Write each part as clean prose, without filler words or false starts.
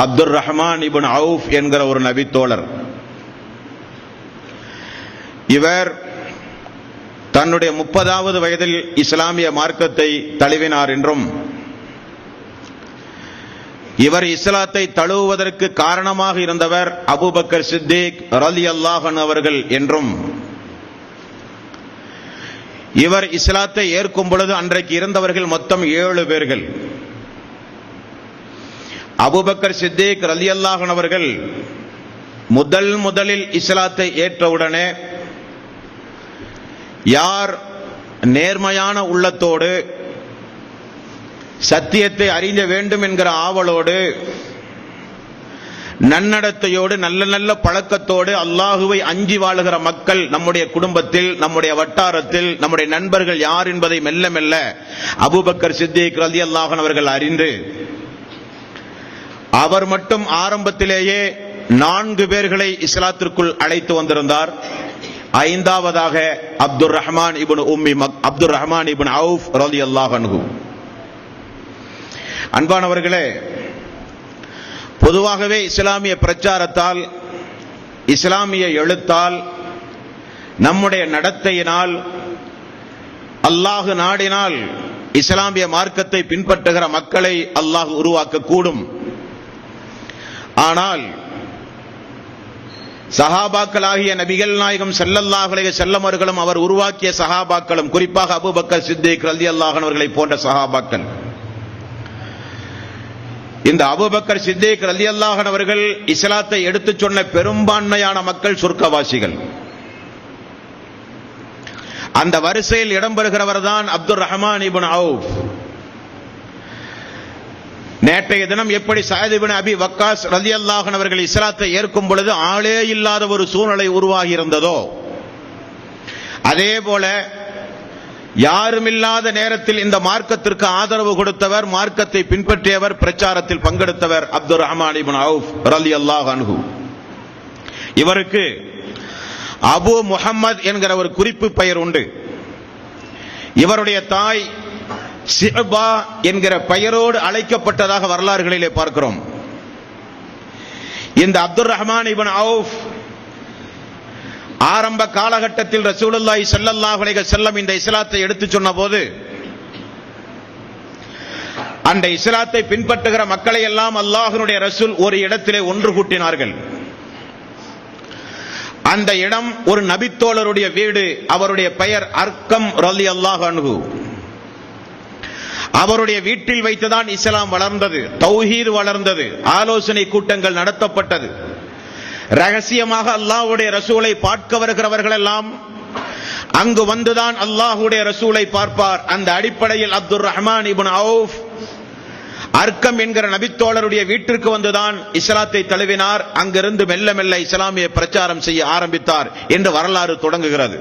அப்துர் ரஹ்மான் இப்னு Auf என்கிற ஒரு நபித்தோழர். இவர் தன்னுடைய 30வது வயதில் இஸ்லாமிய மார்க்கத்தை தழுவினார் என்றும், இவர் இஸ்லாத்தை தழுவுவதற்கு காரணமாக இருந்தவர் அபூபக்கர் சித்திக் ரலியல்லாஹு அன்ஹு அவர்கள் என்றும், இவர் இஸ்லாத்தை ஏற்கும் பொழுது அன்றைக்கு இருந்தவர்கள் மொத்தம் 7 பேர்கள். அபூபக்கர் சித்திக் ரலியல்லாஹு அன்ஹு அவர்கள் முதலில் இஸ்லாத்தை ஏற்றவுடனே யார் நேர்மையான உள்ளத்தோடு சத்தியத்தை அறிய வேண்டும் என்கிற ஆவலோடு நன்னடத்தையோடு நல்ல பழக்கத்தோடு அல்லாஹுவை அஞ்சி வாழுகிற மக்கள் நம்முடைய குடும்பத்தில், நம்முடைய வட்டாரத்தில், நம்முடைய நண்பர்கள் யார் என்பதை மெல்ல மெல்ல அபூபக்கர் சித்திக் ரலியல்லாஹு அன்ஹு அவர்கள் அறிந்து, அவர் மட்டும் ஆரம்பத்திலேயே 4 பேர்களை இஸ்லாத்திற்குள் அழைத்து வந்திருந்தார். 5வதாக அப்துர் ரஹ்மான் இப்னு அவுஃப் ரலியல்லாஹு அன்ஹு. அன்பானவர்களே, பொதுவாகவே இஸ்லாமிய பிரச்சாரத்தால், இஸ்லாமிய எழுத்தால், நம்முடைய நடத்தையினால், அல்லாஹ் நாடினால் இஸ்லாமிய மார்க்கத்தை பின்பற்றுகிற மக்களை அல்லாஹ் உருவாக்க கூடும். ஆனால் சஹாபாக்களாகிய நபிகள் நாயகம் ஸல்லல்லாஹு அலைஹி வஸல்லம் அவர்களும் அவர் உருவாக்கிய சஹாபாக்களும், குறிப்பாக அபூபக்கர் சித்திக் ரலியல்லாஹு அன்ஹு அவர்களை போன்ற சஹாபாக்கள், இந்த அபூபக்கர் சித்திக் ரலியல்லாஹு அன்ஹு அவர்கள் இஸ்லாத்தை எடுத்துச் சொன்ன பெரும்பான்மையான மக்கள் சொர்க்கவாசிகள். அந்த வரிசையில் இடம்பெறுகிறவர் தான் அப்துர் ரஹ்மான் இப்னு அவுஃப். நேற்றைய தினம் எப்படி சஅத் இப்னு அபி வக்காஸ் ரலியல்லாஹு அன்ஹு அவர்கள் இஸ்லாத்தை ஏற்கும் பொழுது ஆளே இல்லாத ஒரு சூழ்நிலை உருவாகி இருந்ததோ, அதே போல யாருமில்லாத நேரத்தில் இந்த மார்க்கத்திற்கு ஆதரவு கொடுத்தவர், மார்க்கத்தை பின்பற்றியவர், பிரச்சாரத்தில் பங்கெடுத்தவர் அப்துர் ரஹ்மான் இப்னு அவுஃப் ரலியல்லாஹு அன்ஹு. இவருக்கு அபு முஹம்மத் என்கிற ஒரு குறிப்பு பெயர் உண்டு. இவருடைய தாய் சிஅபா என்கிற பெயரோடு அழைக்கப்பட்டதாக வரலாறுகளிலே பார்க்கிறோம். இந்த அப்துர் ரஹ்மான் இப்னு அவுஃப் ஆரம்ப காலகட்டத்தில் ரசூலுல்லாஹி ஸல்லல்லாஹு அலைஹி வஸல்லம் இந்த இஸ்லாத்தை எடுத்துச் சொன்ன போது, அந்த இஸ்லாத்தை பின்பற்றுகிற மக்களை எல்லாம் அல்லாஹ்வுடைய ரசூல் ஒரு இடத்திலே ஒன்று கூட்டினார்கள். அந்த இடம் ஒரு நபித்தோழருடைய வீடு. அவருடைய பெயர் அர்க்கம் ரலியல்லாஹு அன்ஹு. அவருடைய வீட்டில் வைத்துதான் இஸ்லாம் வளர்ந்தது, தௌஹீத் வளர்ந்தது, ஆலோசனை கூட்டங்கள் நடத்தப்பட்டது. ரகசியமாக அல்லாஹ்வுடைய ரசூலை பார்க்க வருகிறவர்கள் எல்லாம் அங்கு வந்துதான் அல்லாஹ்வுடைய ரசூலை பார்ப்பார். அந்த அடிப்படையில் அப்துர் ரஹ்மான் இப்னு அவுஃப் அர்க்கம் என்கிற நபித்தோழருடைய வீட்டிற்கு வந்துதான் இஸ்லாத்தை தழுவினார். அங்கிருந்து மெல்ல மெல்ல இஸ்லாமிய பிரச்சாரம் செய்ய ஆரம்பித்தார் என்று வரலாறு தொடங்குகிறது.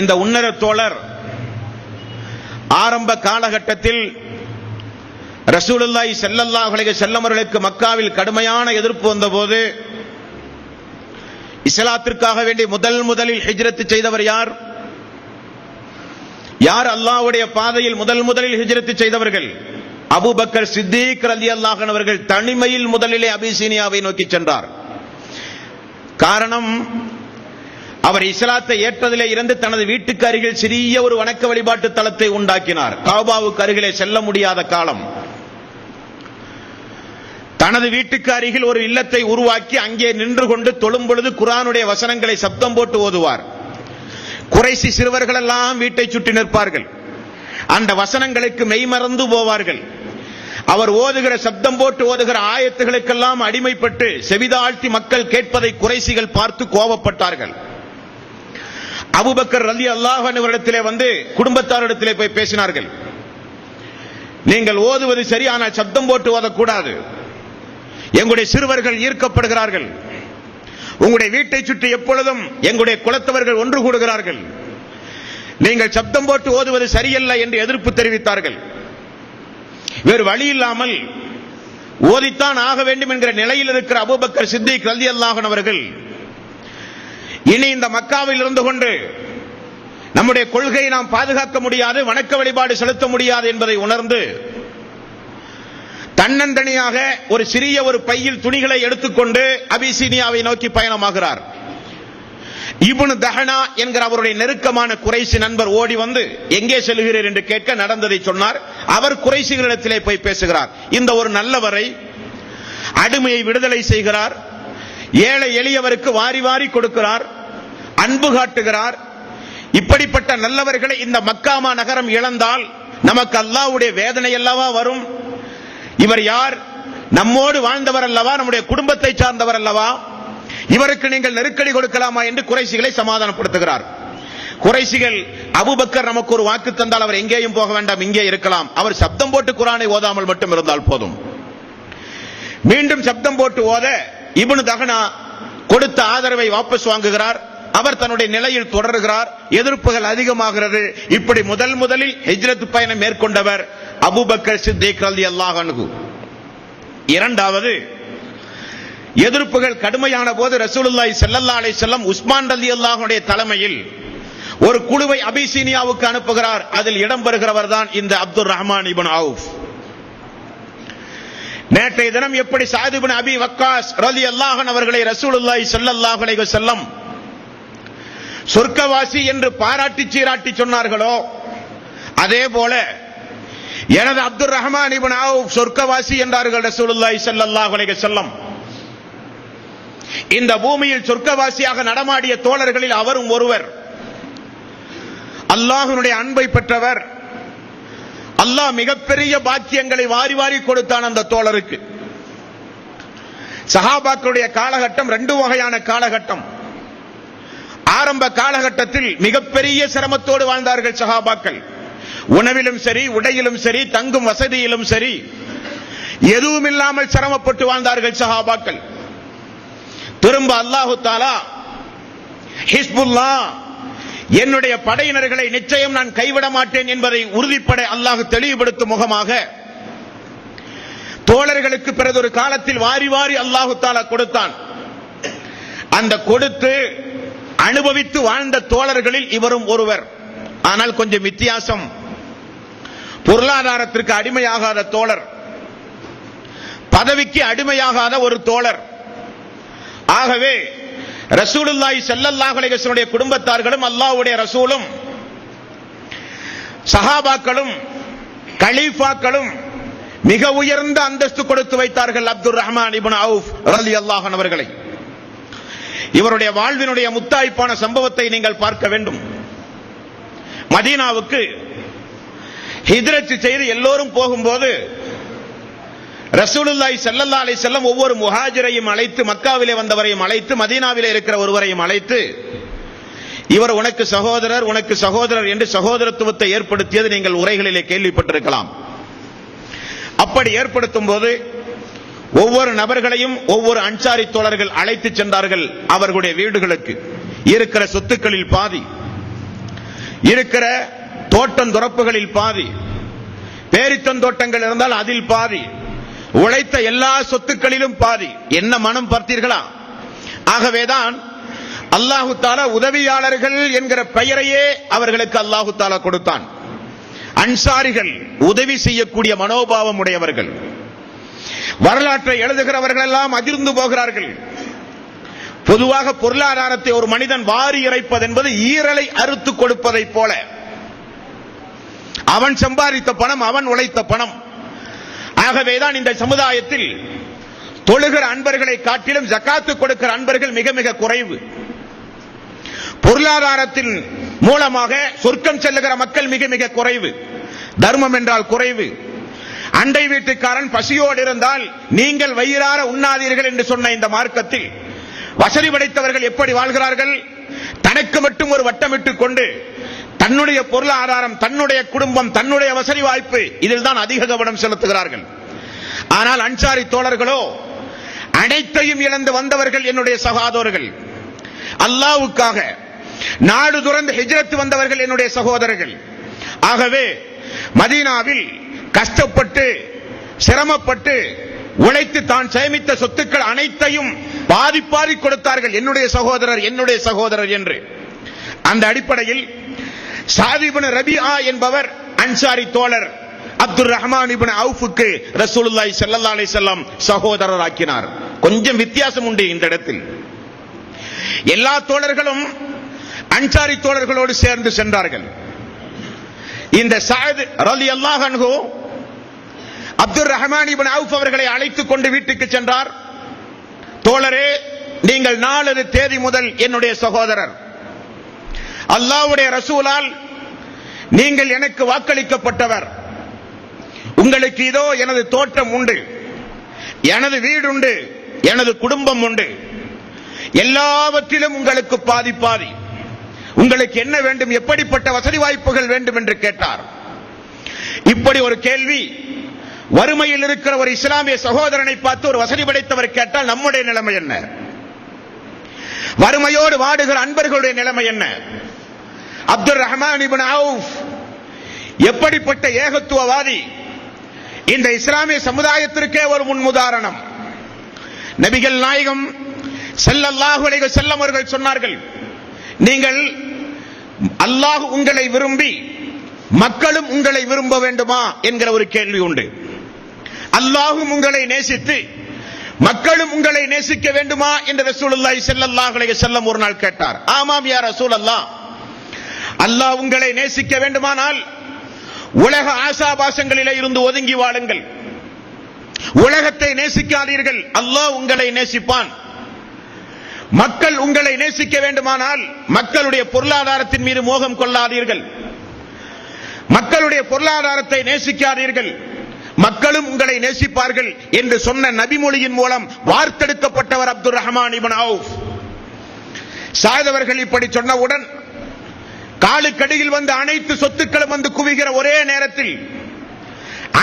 இந்த உன்னத தோழர் ஆரம்ப காலகட்டத்தில் ரசூலுல்லாஹி ஸல்லல்லாஹு அலைஹி வஸல்லம் அவர்களுக்கு மக்காவில் கடுமையான எதிர்ப்பு வந்தபோது, இஸ்லாத்திற்காக வேண்டி முதலில் ஹிஜ்ரத் செய்தவர் யார்? யார் அல்லாஹ்வுடைய பாதையில் முதலில் ஹிஜ்ரத் செய்தவர்கள்? அபூபக்கர் சித்திக் ரலியல்லாஹு அன்ஹு அவர்கள் தனிமையில் முதலிலே அபிசீனியாவை நோக்கி சென்றார். காரணம், அவர் இஸ்லாத்தை ஏற்றதிலே இருந்து தனது வீட்டுக்கு அருகில் சிறிய ஒரு வணக்க வழிபாட்டு தலத்தை உண்டாக்கினார். காபாவுக்கு அருகிலே செல்ல முடியாத காலம். தனது வீட்டுக்கு அருகில் ஒரு இல்லத்தை உருவாக்கி அங்கே நின்று கொண்டு தொழும் பொழுது குர்ஆனுடைய வசனங்களை சப்தம் போட்டு ஓதுவார். குறைசி சிறுவர்கள் எல்லாம் வீட்டை சுற்றி நிற்பார்கள். அந்த வசனங்களுக்கு மெய்மறந்து போவார்கள். அவர் ஓதுகிற சப்தம் போட்டு ஓதுகிற ஆயத்துகளுக்கெல்லாம் அடிமைப்பட்டு செவிதாழ்த்தி மக்கள் கேட்பதை குறைசிகள் பார்த்து கோபப்பட்டார்கள். அபூபக்கர் ரலியல்லாஹு அன்ஹு அவரிடத்திலே வந்து குடும்பத்தாரிடத்திலே போய் பேசினார்கள். நீங்கள் ஓதுவது சரி, ஆனால் சப்தம் போட்டு ஓதக்கூடாது. எங்களுடைய சிறுவர்கள் ஈர்க்கப்படுகிறார்கள். உங்களுடைய வீட்டை சுற்றி எப்பொழுதும் எங்களுடைய குலத்தவர்கள் ஒன்று கூடுகிறார்கள். நீங்கள் சப்தம் போட்டு ஓதுவது சரியல்ல என்று எதிர்ப்பு தெரிவித்தார்கள். வேறு வழி இல்லாமல் ஓதித்தான் ஆக வேண்டும் என்கிற நிலையில் இருக்கிற அபூபக்கர் சித்திக் ரலியல்லாஹு அன்ஹு அவர்கள் இனி இந்த மக்காவில் இருந்து கொண்டு நம்முடைய கொள்கையை நாம் பாதுகாக்க முடியாது, வணக்க வழிபாடு செலுத்த முடியாது என்பதை உணர்ந்து தன்னந்தனியாக ஒரு சிறிய ஒரு பையில் துணிகளை எடுத்துக்கொண்டு அபிசீனியாவை நோக்கி பயணமாகிறார். இப்னு தஹனா என்கிற அவருடைய நெருக்கமான குறைசி நண்பர் ஓடி வந்து எங்கே செல்கிறீர் என்று கேட்க நடந்ததை சொன்னார். அவர் குறைசிகளிடத்திலே போய் பேசுகிறார். இந்த ஒரு நல்லவரை அடிமையை விடுதலை செய்கிறார், ஏழை எளியவருக்கு வாரி வாரி கொடுக்கிறார், அன்பு காட்டுகிறார். இப்படிப்பட்ட நல்லவர்களை இந்த மக்காமா நகரம் இழந்தால் நமக்கு அல்லாஹ்வுடைய வேதனை அல்லவா வரும்? இவர் யார்? நம்மோடு வாழ்ந்தவர் அல்லவா, நம்முடைய குடும்பத்தை சார்ந்தவர் அல்லவா, இவருக்கு நீங்கள் நெருக்கடி கொடுக்கலாமா என்று குறைசிகளை சமாதானப்படுத்துகிறார். குறைசிகள், அபூபக்கர் நமக்கு ஒரு வாக்கு தந்தால் அவர் எங்கேயும் போக வேண்டாம், இங்கே இருக்கலாம், அவர் சப்தம் போட்டு குர்ஆனை ஓதாமல் மட்டும் இருந்தால் போதும். மீண்டும் சப்தம் போட்டு ஓத இப்னு தஹனா கொடுத்த ஆதரவை வாபஸ் வாங்குகிறார். அவர் தன்னுடைய நிலையில் தொடர்கிறார். எதிர்ப்புகள் அதிகமாகிறது. இப்படி முதலில் ஹிஜ்ரத் பயணம் மேற்கொண்டவர் அபூபக்கர் சித்திக் ரலியல்லாஹு அன்ஹு. இரண்டாவது, எதிர்ப்புகள் கடுமையான போது ரசூலுல்லாஹி ஸல்லல்லாஹு அலைஹி வஸல்லம் உஸ்மான் ரலியல்லாஹு அன்ஹுடைய தலைமையில் ஒரு குழுவை அபிசீனியாவுக்கு அனுப்புகிறார். அதில் இடம்பெறுகிறவர் தான் இந்த அப்துர் ரஹ்மான் இப்னு அவுஃப். நேற்றைய தினம் எப்படி சஅத் இப்னு அபி வக்காஸ் ரலியல்லாஹு அன்ஹு அவர்களை ரசூலுல்லாஹி ஸல்லல்லாஹு அலைஹி வஸல்லம் சொர்க்கவாசி என்று பாராட்டி சீராட்டி சொன்னார்களோ, அதே போல எனது அப்துர் ரஹ்மான் இப்னு அவுஃப் சொர்க்கவாசி என்றார்கள் ரசூலுல்லாஹி ஸல்லல்லாஹு அலைஹி வஸல்லம். இந்த பூமியில் சொர்க்கவாசியாக நடமாடிய தோழர்களில் அவரும் ஒருவர். அல்லாஹ்வுடைய அன்பை பெற்றவர். அல்லாஹ் மிகப்பெரிய பாக்கியங்களை வாரி வாரி கொடுத்தான் அந்த தோழருக்கு. சஹாபாக்களுடைய காலகட்டம் ரெண்டு வகையான காலகட்டம். ஆரம்ப காலகட்டத்தில் மிகப்பெரிய சிரமத்தோடு வாழ்ந்தார்கள் சஹாபாக்கள். உணவிலும் சரி, உடையிலும் சரி, தங்கும் வசதியிலும் சரி, எதுவும் இல்லாமல் சிரமப்பட்டு வாழ்ந்தார்கள் சஹாபாக்கள். திரும்ப அல்லாஹு தஆலா ஹிஸ்புல்லாஹ், என்னுடைய படையினர்களை நிச்சயம் நான் கைவிட மாட்டேன் என்பதை உறுதிப்பட அல்லாஹ் தெளிவுபடுத்தும் முகமாக தோழர்களுக்கு பிறகு ஒரு காலத்தில் வாரி வாரி அல்லாஹு தஆலா கொடுத்தான். அந்த கொடுத்து அனுபவித்து வாழ்ந்த தோழர்களில் இவரும் ஒருவர். ஆனால் கொஞ்சம் வித்தியாசம். பொருளாதாரத்திற்கு அடிமையாகாத தோழர், பதவிக்கு அடிமையாகாத ஒரு தோழர். ஆகவே ரசூலுல்லாஹி ஸல்லல்லாஹு அலைஹி வஸல்லம் குடும்பத்தார்களும் அல்லாஹ்வுடைய ரசூலும் சஹாபாக்களும் கலீஃபாக்களும் மிக உயர்ந்த அந்தஸ்து கொடுத்து வைத்தார்கள் அப்துர் ரஹ்மான் இப்னு அவுஃப் ரலியல்லாஹு அன்ஹு அவர்களை. இவருடைய வாழ்வினுடைய முத்தாய்ப்பான சம்பவத்தை நீங்கள் பார்க்க வேண்டும். மதீனாவுக்கு ஹிஜ்ரத் செய்து எல்லோரும் போகும்போது ரசூலுல்லாஹி ஸல்லல்லாஹு அலைஹி வஸல்லம் ஒவ்வொரு முஹாஜிரையும் அழைத்து, மக்காவிலே வந்தவரையும் அழைத்து, மதீனாவிலே இருக்கிற ஒருவரையும் அழைத்து, இவர் உனக்கு சகோதரர், உனக்கு சகோதரர் என்று சகோதரத்துவத்தை ஏற்படுத்தியது நீங்கள் உரைகளிலே கேள்விப்பட்டிருக்கலாம். அப்படி ஏற்படுத்தும் போது ஒவ்வொரு நபர்களையும் ஒவ்வொரு அன்சாரி தோழர்கள் அழைத்து சென்றார்கள் அவர்களுடைய வீடுகளுக்கு. இருக்கிற சொத்துக்களில் பாதி, இருக்கிற தோட்டம் துறப்புகளில் பாதி, பேரித்தந்தோட்டங்கள் இருந்தால் அதில் பாதி, உழைத்த எல்லா சொத்துக்களிலும் பாதி. என்ன மனம் பார்த்தீர்களா? ஆகவேதான் அல்லாஹு தஆலா உதவியாளர்கள் என்கிற பெயரையே அவர்களுக்கு அல்லாஹு தஆலா கொடுத்தான். அன்சாரிகள், உதவி செய்யக்கூடிய மனோபாவம் உடையவர்கள். வரலாற்றை எழுதுகிறவர்கள் எல்லாம் அதிர்ந்து போகிறார்கள். பொதுவாக பொருளாதாரத்தை ஒரு மனிதன் வாரி இறைப்பது என்பது ஈரலை அறுத்து கொடுப்பதை போல. அவன் சம்பாதித்த பணம், அவன் உழைத்த பணம். ஆகவேதான் இந்த சமுதாயத்தில் தொழுகிற அன்பர்களை காட்டிலும் ஜகாத்து கொடுக்கிற அன்பர்கள் மிக மிக குறைவு. பொருளாதாரத்தின் மூலமாக சொர்க்கம் செல்லுகிற மக்கள் மிக மிக குறைவு. தர்மம் என்றால் குறைவு. அண்டை வீட்டுக்காரன் பசியோடு இருந்தால் நீங்கள் வயிறார உண்ணாதீர்கள் என்று சொன்ன இந்த மார்க்கத்தில் வசதி படைத்தவர்கள் எப்படி வாழ்கிறார்கள்? தனக்கு மட்டும் ஒரு வட்டமிட்டுக் கொண்டு தன்னுடைய பொருளாதாரம், தன்னுடைய குடும்பம், தன்னுடைய வசதி வாய்ப்பு, இதில் தான் அதிக கவனம் செலுத்துகிறார்கள். ஆனால் அன்சாரி தோழர்களோ அனைத்தையும் இழந்து வந்தவர்கள் என்னுடைய சகோதரர்கள். அல்லாஹ்வுக்காக நாடு துறந்து ஹிஜ்ரத் வந்தவர்கள் என்னுடைய சகோதரர்கள். ஆகவே மதீனாவில் கஷ்டப்பட்டு சிரமப்பட்டு உழைத்து தான் சேமித்த சொத்துக்கள் அனைத்தையும் பாதி பாதி கொடுத்தார்கள். என்னுடைய சகோதரர், என்னுடைய சகோதரர் என்று. அந்த அடிப்படையில் சாத் இப்னு ரபீஆ என்பவர் அன்சாரி தோழர். அப்துர் ரஹ்மான் இப்னு அவுஃப்க்கு ரசூலுல்லாஹி ஸல்லல்லாஹு அலைஹி வஸல்லம் சகோதரராக்கினார். கொஞ்சம் வித்தியாசம் உண்டு இந்த இடத்தில். எல்லா தோழர்களும் அன்சாரி தோழர்களோடு சேர்ந்து சென்றார்கள். இந்த சஅத் ரலியல்லாஹு அன்ஹு அப்துர் ரஹ்மான் இப்னு அவுஃப் அவர்களை அழைத்துக் கொண்டு வீட்டுக்கு சென்றார். தோழரே, நீங்கள் நாளது தேதி முதல் என்னுடைய சகோதரர். அல்லாஹ்வுடைய ரசூலால் நீங்கள் எனக்கு வாக்களிக்கப்பட்டவர். உங்களுக்கு இதோ எனது தோட்டம் உண்டு, எனது வீடு உண்டு, எனது குடும்பம் உண்டு. எல்லாவற்றிலும் உங்களுக்கு பாதி பாதி. உங்களுக்கு என்ன வேண்டும், எப்படிப்பட்ட வசதி வாய்ப்புகள் வேண்டும் என்று கேட்டார். இப்படி ஒரு கேள்வி வறுமையில் இருக்கிற ஒரு இஸ்லாமிய சகோதரனை பார்த்து ஒரு வசதி படைத்தவர் கேட்டால் நம்முடைய நிலைமை என்ன? வறுமையோடு வாடுகிற அன்பர்களுடைய நிலைமை என்ன? அப்துர் ரஹ்மான் இப்னு அவுஃப் எப்படிப்பட்ட ஏகத்துவவாதி! இந்த இஸ்லாமிய சமுதாயத்திற்கே ஒரு முன்னுதாரணம். நபிகள் நாயகம் ஸல்லல்லாஹு அலைஹி வஸல்லம் அவர்கள் சொன்னார்கள், நீங்கள் அல்லாஹ் உங்களை விரும்பி மக்களும் உங்களை விரும்ப வேண்டுமா என்கிற ஒரு கேள்வி உண்டு. அல்லாஹும் உங்களை நேசித்து மக்களும் உங்களை நேசிக்க வேண்டுமா என்று ரசூலுல்லாஹி ஸல்லல்லாஹு அலைஹி வஸல்லம் ஒரு நாள் கேட்டார். ஆமாம் யா ரசூலல்லாஹ், அல்லாஹ் உங்களை நேசிக்க வேண்டுமானால் உலக ஆசாபாசங்களிலே இருந்து ஒதுங்கி வாழுங்கள். உலகத்தை நேசிக்காதீர்கள், அல்லாஹ் உங்களை நேசிப்பான். மக்கள் உங்களை நேசிக்க வேண்டுமானால் மக்களுடைய பொருளாதாரத்தின் மீது மோகம் கொள்ளாதீர்கள். மக்களுடைய பொருளாதாரத்தை நேசிக்காதீர்கள், மக்களும் உங்களை நேசிப்பார்கள் என்று சொன்ன நபிமொழியின் மூலம் வார்த்தெடுக்கப்பட்டவர் அப்துர் ரஹ்மான் இப்னு அவுஃப். சஅத் அவர்கள் இப்படி சொன்னவுடன் காலுக்கடியில் வந்து அனைத்து சொத்துக்களும் வந்து குவிகிற ஒரே நேரத்தில்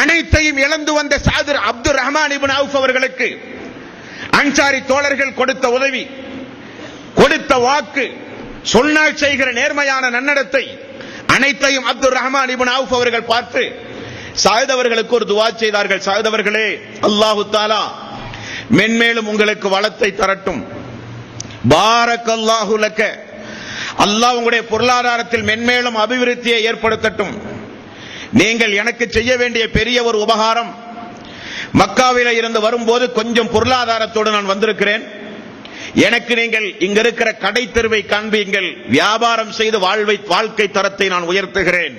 அனைத்தையும் இழந்து வந்த சஅத் அப்துர் ரஹ்மான் இப்னு அவுஃப் அவர்களுக்கு அன்சாரி தோழர்கள் கொடுத்த உதவி, கொடுத்த வாக்கு, சொன்னால் செய்கிற நேர்மையான நன்னடத்தை அனைத்தையும் அப்துர் ரஹ்மான் இப்னு அவுஃப் அவர்கள் பார்த்து சஅத் அவர்களுக்கு ஒரு துஆ செய்தார்கள். சஅத் அவர்களே, அல்லாஹ் தஆலா மென்மேலும் உங்களுக்கு வளத்தை தரட்டும். பாரக்கல்லாஹு லக்க, அல்லாஹ் உங்களுடைய பொருளாதாரத்தில் மென்மேலும் அபிவிருத்தியை ஏற்படுத்தட்டும். நீங்கள் எனக்கு செய்ய வேண்டிய பெரிய ஒரு உபகாரம், மக்காவில இருந்து வரும்போது கொஞ்சம் பொருளாதாரத்தோடு நான் வந்திருக்கிறேன். எனக்கு நீங்கள் இங்க இருக்கிற கடை தெருவை காண்பீங்கள், வியாபாரம் செய்து வாழ்க்கை தரத்தை நான் உயர்த்துகிறேன்.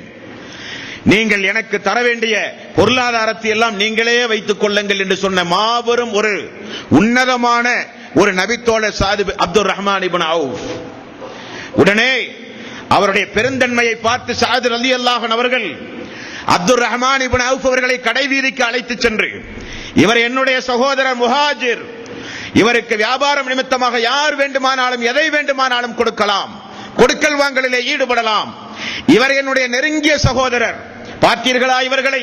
நீங்கள் எனக்கு தர வேண்டிய பொருளாதாரத்தை எல்லாம் நீங்களே வைத்துக் கொள்ளுங்கள் என்று சொன்ன மாபெரும் ஒரு உன்னதமான ஒரு நபித்தோழர் சஅத் அப்துர் ரஹ்மான் இப்னு அவுஃப். உடனே அவருடைய பெருந்தன்மையை பார்த்து சஅத் ரலியல்லாஹு அன்ஹு அவர்கள் அப்துர் ரஹ்மான் இப்னு அவுஃப் அவர்களை கடை வீதிக்கு அழைத்து சென்று, இவர் என்னுடைய சகோதரர் முஹாஜிர், இவருக்கு வியாபாரம் நிமித்தமாக யார் வேண்டுமானாலும் எதை வேண்டுமானாலும் கொடுக்கலாம், கொடுக்கல் வாங்கலிலே ஈடுபடலாம். இவர் என்னுடைய நெருங்கிய சகோதரர். பார்த்தீர்களா இவர்களை?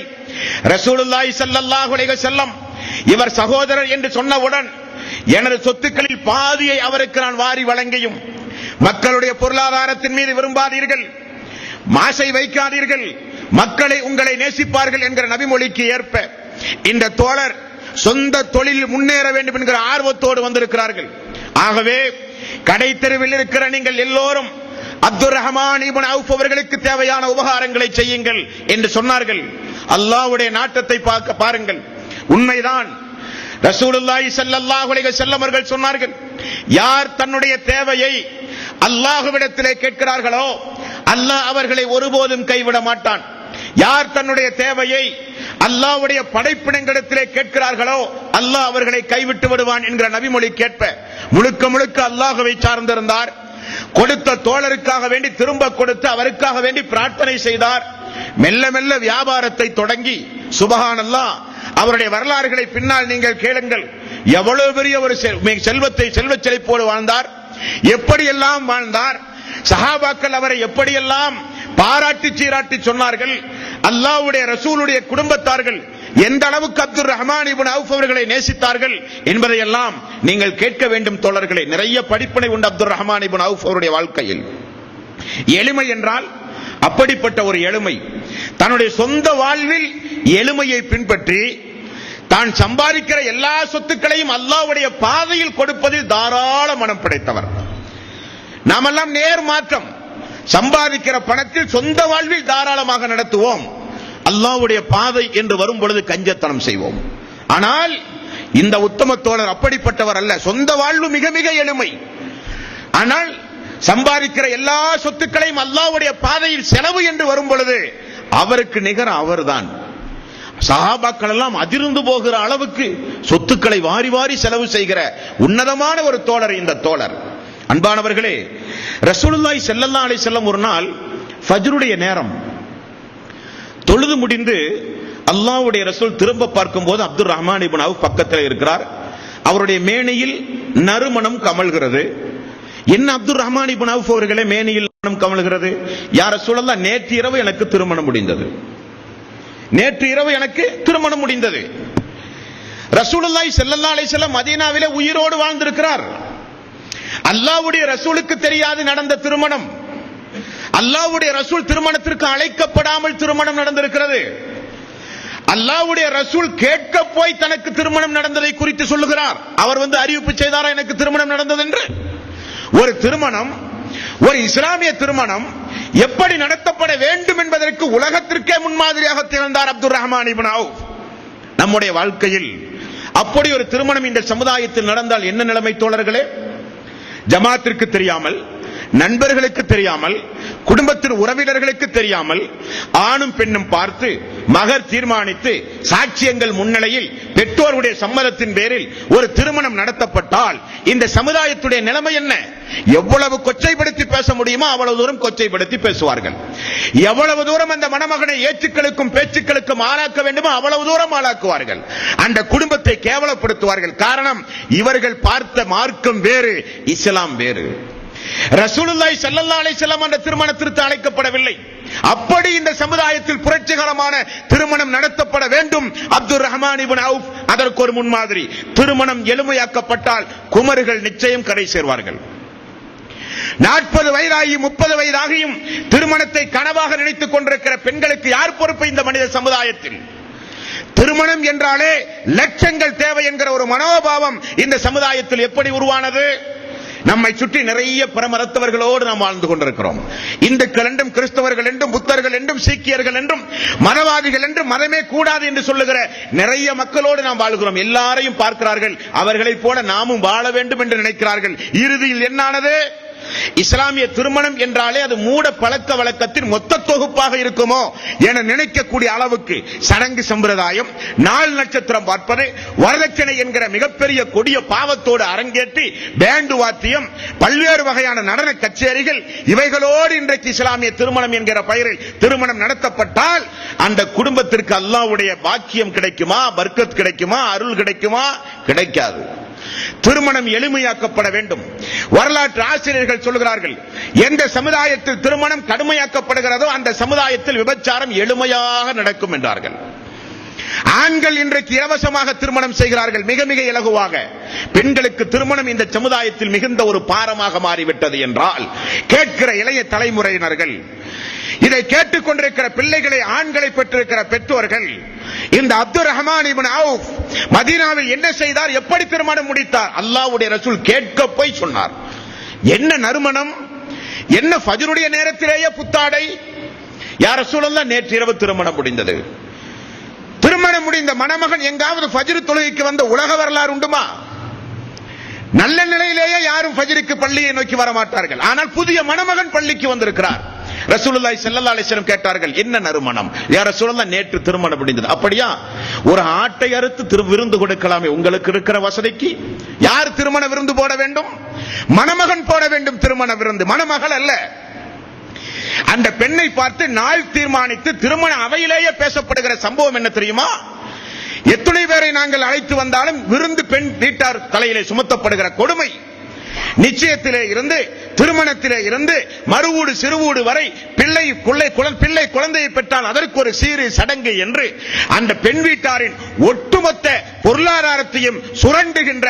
ரசூலுல்லாஹி ஸல்லல்லாஹு அலைஹி வஸல்லம் இவர் சகோதரர் என்று சொன்னவுடன் எனது சொத்துக்களில் பாதியை அவருக்கு நான் வாரி வழங்கியும், மக்களுடைய பொருளாதாரத்தின் மீது விரும்பாதீர்கள், மாசை வைக்காதீர்கள், மக்களை உங்களை நேசிப்பார்கள் என்கிற நபிமொழிக்கு ஏற்ப இந்த தோழர் சொந்த தொழிலில் முன்னேற வேண்டும் என்கிற ஆர்வத்தோடு வந்திருக்கிறார்கள். ஆகவே கடை தெருவில் இருக்கிற நீங்கள் எல்லோரும் அப்துர் ரஹ்மான் இப்னு அவுஃப் அவர்களுக்கு தேவையான உபகாரங்களை செய்யுங்கள் என்று சொன்னார்கள். அல்லாஹ்வுடைய நாட்டத்தை பார்க்க பாருங்கள். உண்மைதான், ரசூலுல்லாஹி ஸல்லல்லாஹு அலைஹி வஸல்லம் அவர்கள் சொன்னார்கள், யார் தன்னுடைய தேவையை அல்லாஹ்விடத்திலே கேட்கிறார்களோ அல்லாஹ் அவர்களை ஒருபோதும் கைவிட மாட்டான். யார் தன்னுடைய தேவையை அல்லாஹ்வுடைய படைப்பினங்களிடத்திலே கேட்கிறார்களோ அல்லாஹ் அவர்களை கைவிட்டு விடுவான் என்கிற நபிமொழி கேட்ப முழுக்க முழுக்க அல்லாஹ்வை சார்ந்திருந்தார். கொடுத்த தோழருக்காக வேண்டி திரும்ப கொடுத்து அவருக்காக வேண்டி பிரார்த்தனை செய்தார். மெல்ல மெல்ல வியாபாரத்தை தொடங்கி சுபஹானல்லாஹ் அவருடைய வரலாறுகளை பின்னால் நீங்கள் கேளுங்கள். எவ்வளவு பெரிய ஒரு செல்வத்தை செல்வச் செழிப்போடு வாழ்ந்தார், எப்படியெல்லாம் வாழ்ந்தார். சஹாபாக்கள் அவரை எப்படியெல்லாம் பாராட்டி சீராட்டி சொன்னார்கள். அல்லாஹ்வுடைய ரசூலுடைய குடும்பத்தார்கள் எந்த அளவுக்கு அப்துர் ரஹ்மான் இப்னு அவுஃப் அவர்களை நேசித்தார்கள் என்பதையெல்லாம் நீங்கள் கேட்க வேண்டும் தோழர்களே. நிறைய படிப்பினை உண்டு அப்துர் ரஹ்மான் இப்னு அவுஃப் அவருடைய வாழ்க்கையில். எளிமை என்றால் அப்படிப்பட்ட ஒரு எளிமை. தன்னுடைய சொந்த வாழ்வில் எளிமையை பின்பற்றி தான் சம்பாதிக்கிற எல்லா சொத்துக்களையும் அல்லாஹ்வுடைய பாதையில் கொடுப்பதில் தாராள மனம் படைத்தவர். நாமெல்லாம் நேர் மாற்றம். சம்பாதிக்கிற பணத்தில் சொந்த வாழ்வில் தாராளமாக நடத்துவோம். அல்லாஹ்வுடைய பாதை என்று வரும் பொழுது கஞ்சத்தனம் செய்வோம். ஆனால் இந்த உத்தம தோழர் அப்படிப்பட்டவர் அல்ல. சொந்த வாழ்வு மிக மிக எளிமை. ஆனால் சம்பாதிக்கிற எல்லா சொத்துக்களையும் அல்லாஹ்வுடைய பாதையில் செலவு என்று வரும் பொழுது அவருக்கு நிகர் அவர்தான். சஹாபாக்கள் எல்லாம் அதிர்ந்து போகிற அளவுக்கு சொத்துக்களை வாரி வாரி செலவு செய்கிற உன்னதமான ஒரு தோழர் இந்த தோழர். அன்பானவர்களே, ரசூலுல்லாஹி ஸல்லல்லாஹு அலைஹி வஸல்லம் ஒரு நாள் ஃபஜ்ருடைய நேரம் தொழுது முடிந்து அல்லாஹ்வுடைய ரசூல் திரும்ப பார்க்கும்போது அப்துர் ரஹ்மான் இப்னு அவுஃப் பக்கத்தில் இருக்கிறார். அவருடைய மேனியில் நறுமணம் கமழ்கிறது. என்ன அப்துர் ரஹ்மான் இப்னு அவுஃப் அவர்களே மேனியில் நறுமணம் கமழ்கிறது? யா ரசூலல்லாஹ், நேற்று இரவு எனக்கு திருமணம் முடிந்தது. நேற்று இரவு எனக்கு திருமணம் முடிந்தது. ரசூலுல்லாஹி ஸல்லல்லாஹு அலைஹி வஸல்லம் மதீனாவிலே உயிரோடு வாழ்ந்திருக்கிறார். அல்லாஹ்வுடைய ரசூலுக்கு தெரியாது நடந்த திருமணம். அல்லாஹ்வுடைய ரசூல் திருமணத்திற்கு அழைக்கப்படாமல் திருமணம் நடந்திருக்கிறது. அல்லாஹ்வுடைய ரசூல் கேட்க போய் தனக்கு திருமணம் நடந்ததை குறித்து சொல்லுகிறார். அவர் அறிவிப்பு செய்தாரா எனக்கு திருமணம் நடந்தது என்று? ஒரு திருமணம், ஒரு இஸ்லாமிய திருமணம் எப்படி நடத்தப்பட வேண்டும் என்பதற்கு உலகத்திற்கே முன்மாதிரியாக திகழ்ந்தார் அப்துர் ரஹ்மான் இப்னு அவுஃப். நம்முடைய வாழ்க்கையில் அப்படி ஒரு திருமணம் இந்த சமுதாயத்தில் நடந்தால் என்ன நிலைமை தோழர்களே? ஜமாத்திற்கு தெரியாமல், நண்பர்களுக்கு தெரியாமல், குடும்பத்தின் உறவினர்களுக்கு தெரியாமல் ஆணும் பெண்ணும் பார்த்து மகர் தீர்மானித்து சாட்சியங்கள் முன்னிலையில் பெற்றோருடைய சம்மதத்தின் பேரில் ஒரு திருமணம் நடத்தப்பட்டால் இந்த சமுதாயத்துடைய நிலைமை என்ன? எவ்வளவு கொச்சைப்படுத்தி பேச முடியுமோ அவ்வளவு தூரம் கொச்சைப்படுத்தி பேசுவார்கள். எவ்வளவு தூரம் அந்த மணமகனை ஏச்சுக்களுக்கும் பேச்சுக்களுக்கும் ஆளாக்க வேண்டுமோ அவ்வளவு தூரம் ஆளாக்குவார்கள். அந்த குடும்பத்தை கேவலப்படுத்துவார்கள். காரணம், இவர்கள் பார்த்த மார்க்கம் வேறு, இஸ்லாம் வேறு. ரசூலுல்லாஹி ஸல்லல்லாஹு அலைஹி வஸல்லம் அந்த திருமணத்திற்கு அழைக்கப்படவில்லை. அப்படி இந்த சமுதாயத்தில் புரட்சிகரமான திருமணம் நடத்தப்பட வேண்டும். அப்துர் ரஹ்மான் இப்னு அவுஃப் அதற்கு ஒரு முன்மாதிரி. திருமணம் எளிமையாக்கப்பட்டால் குமர்கள் நிச்சயம் கரை சேர்வார்கள். 40 வயதாகியும் 30 வயதாகியும் திருமணத்தை கனவாக நினைத்துக் கொண்டிருக்கிற பெண்களுக்கு யார் பொறுப்பு இந்த மனித சமுதாயத்தில்? திருமணம் என்றாலே லட்சங்கள் தேவை என்கிற ஒரு மனோபாவம் இந்த சமுதாயத்தில் எப்படி உருவானது? நம்மை சுற்றி நிறைய பரமரத்தவர்களோடு நாம் வாழ்ந்து கொண்டிருக்கிறோம். இந்துக்கள் என்றும், கிறிஸ்தவர்கள் என்றும், புத்தர்கள் என்றும், சீக்கியர்கள் என்றும், மதவாதிகள் என்றும், மதமே கூடாது என்று சொல்லுகிற நிறைய மக்களோடு நாம் வாழ்கிறோம். எல்லாரையும் பார்க்கிறார்கள், அவர்களைப் போல நாமும் வாழ வேண்டும் என்று நினைக்கிறார்கள். இறுதியில் என்னானது? இஸ்லாமிய திருமணம் என்றாலே அது மூட பழக்க வழக்கத்தின் மொத்த தொகுப்பாக இருக்குமோ என நினைக்கக்கூடிய அளவுக்கு சடங்கு சம்பிரதாயம், நாள் நட்சத்திரம் பார்ப்பது, வரதட்சணை என்கிற மிகப்பெரிய கொடிய பாவத்தோடு அரங்கேற்றி பேண்டு வாத்தியம், பல்வேறு வகையான நடன கச்சேரிகள், இவைகளோடு இன்றைக்கு இஸ்லாமிய திருமணம் என்கிற பெயரில் திருமணம் நடத்தப்பட்டால் அந்த குடும்பத்திற்கு அல்லாஹ்வுடைய பாக்கியம் கிடைக்குமா? பர்க்கத் கிடைக்குமா? அருள் கிடைக்குமா? கிடைக்காது. திருமணம் எளிமையாக்கப்பட வேண்டும். வரலாற்று ஆசிரியர்கள் சொல்கிறார்கள், எந்த சமுதாயத்தில் திருமணம் கடுமையாக்கப்படுகிறதோ அந்த சமுதாயத்தில் விபச்சாரம் எளிமையாக நடக்கும் என்றார்கள். ஆண்கள் இன்றைக்கு இலவசமாக திருமணம் செய்கிறார்கள், மிக மிக இலகுவாக. பெண்களுக்கு திருமணம் இந்த சமுதாயத்தில் மிகுந்த ஒரு பாரமாக மாறிவிட்டது என்றால் கேட்கிற இளைய தலைமுறையினர்கள், இதை கேட்டுக் கொண்டிருக்கிற பிள்ளைகளை, ஆண்களை பெற்றிருக்கிற பெற்றோர்கள், இந்த அப்துர் ரஹ்மான் இப்னு அவுஃப் மதீனாவில் என்ன செய்தார்? எப்படி திருமணம் முடித்தார்? அல்லாஹ்வுடைய ரசூல் கேட்க போய் சொன்னார். என்ன நறுமணம், என்ன ஃபஜ்ருடைய நேரத்திலேயே புத்தாடை. யா ரசூலல்லாஹ், நேற்று இரவு திருமணம் முடிந்தது. திருமணம் முடிந்த மணமகன் எங்காவது ஃபஜ்ர் தொழுகைக்கு வந்த உலக வரலாறு உண்டுமா? நல்ல நிலையிலேயே யாரும் ஃபஜ்ருக்கு பள்ளியை நோக்கி வர மாட்டார்கள். ஆனால் புதிய மணமகன் பள்ளிக்கு வந்திருக்கிறார். ரசூலுல்லாஹி ஸல்லல்லாஹு அலைஹி வஸல்லம் கேட்டார்கள், என்ன நறுமணம்? யா ரசூலல்லாஹ், நேற்று திருமணம் முடிந்தது. அப்படியா? ஒரு ஆட்டை அறுத்து விருந்து கொடுக்கலாமே, உங்களுக்கு இருக்கிற வசதிக்கு. யார் திருமண விருந்து போட வேண்டும்? மணமகன் போட வேண்டும் திருமண விருந்து, மணமகள் அல்ல. அந்த பெண்ணை பார்த்து நாள் தீர்மானித்து திருமண அவையிலேயே பேசப்படுகிற சம்பவம் என்ன தெரியுமா? எத்தனை பேரை நாங்கள் அழைத்து வந்தாலும் விருந்து பெண் வீட்டார் தலையிலே சுமத்தப்படுகிற கொடுமை. நிச்சயத்திலே இருந்து, திருமணத்திலே இருந்து, மறுவூடு சிறுவூடு வரை பிள்ளை குழந்தையை பெற்றால் அதற்கு ஒரு சீரு சடங்கு என்று அந்த பெண் வீட்டாரின் ஒட்டுமொத்த பொருளாதாரத்தையும் சுரண்டுகின்ற,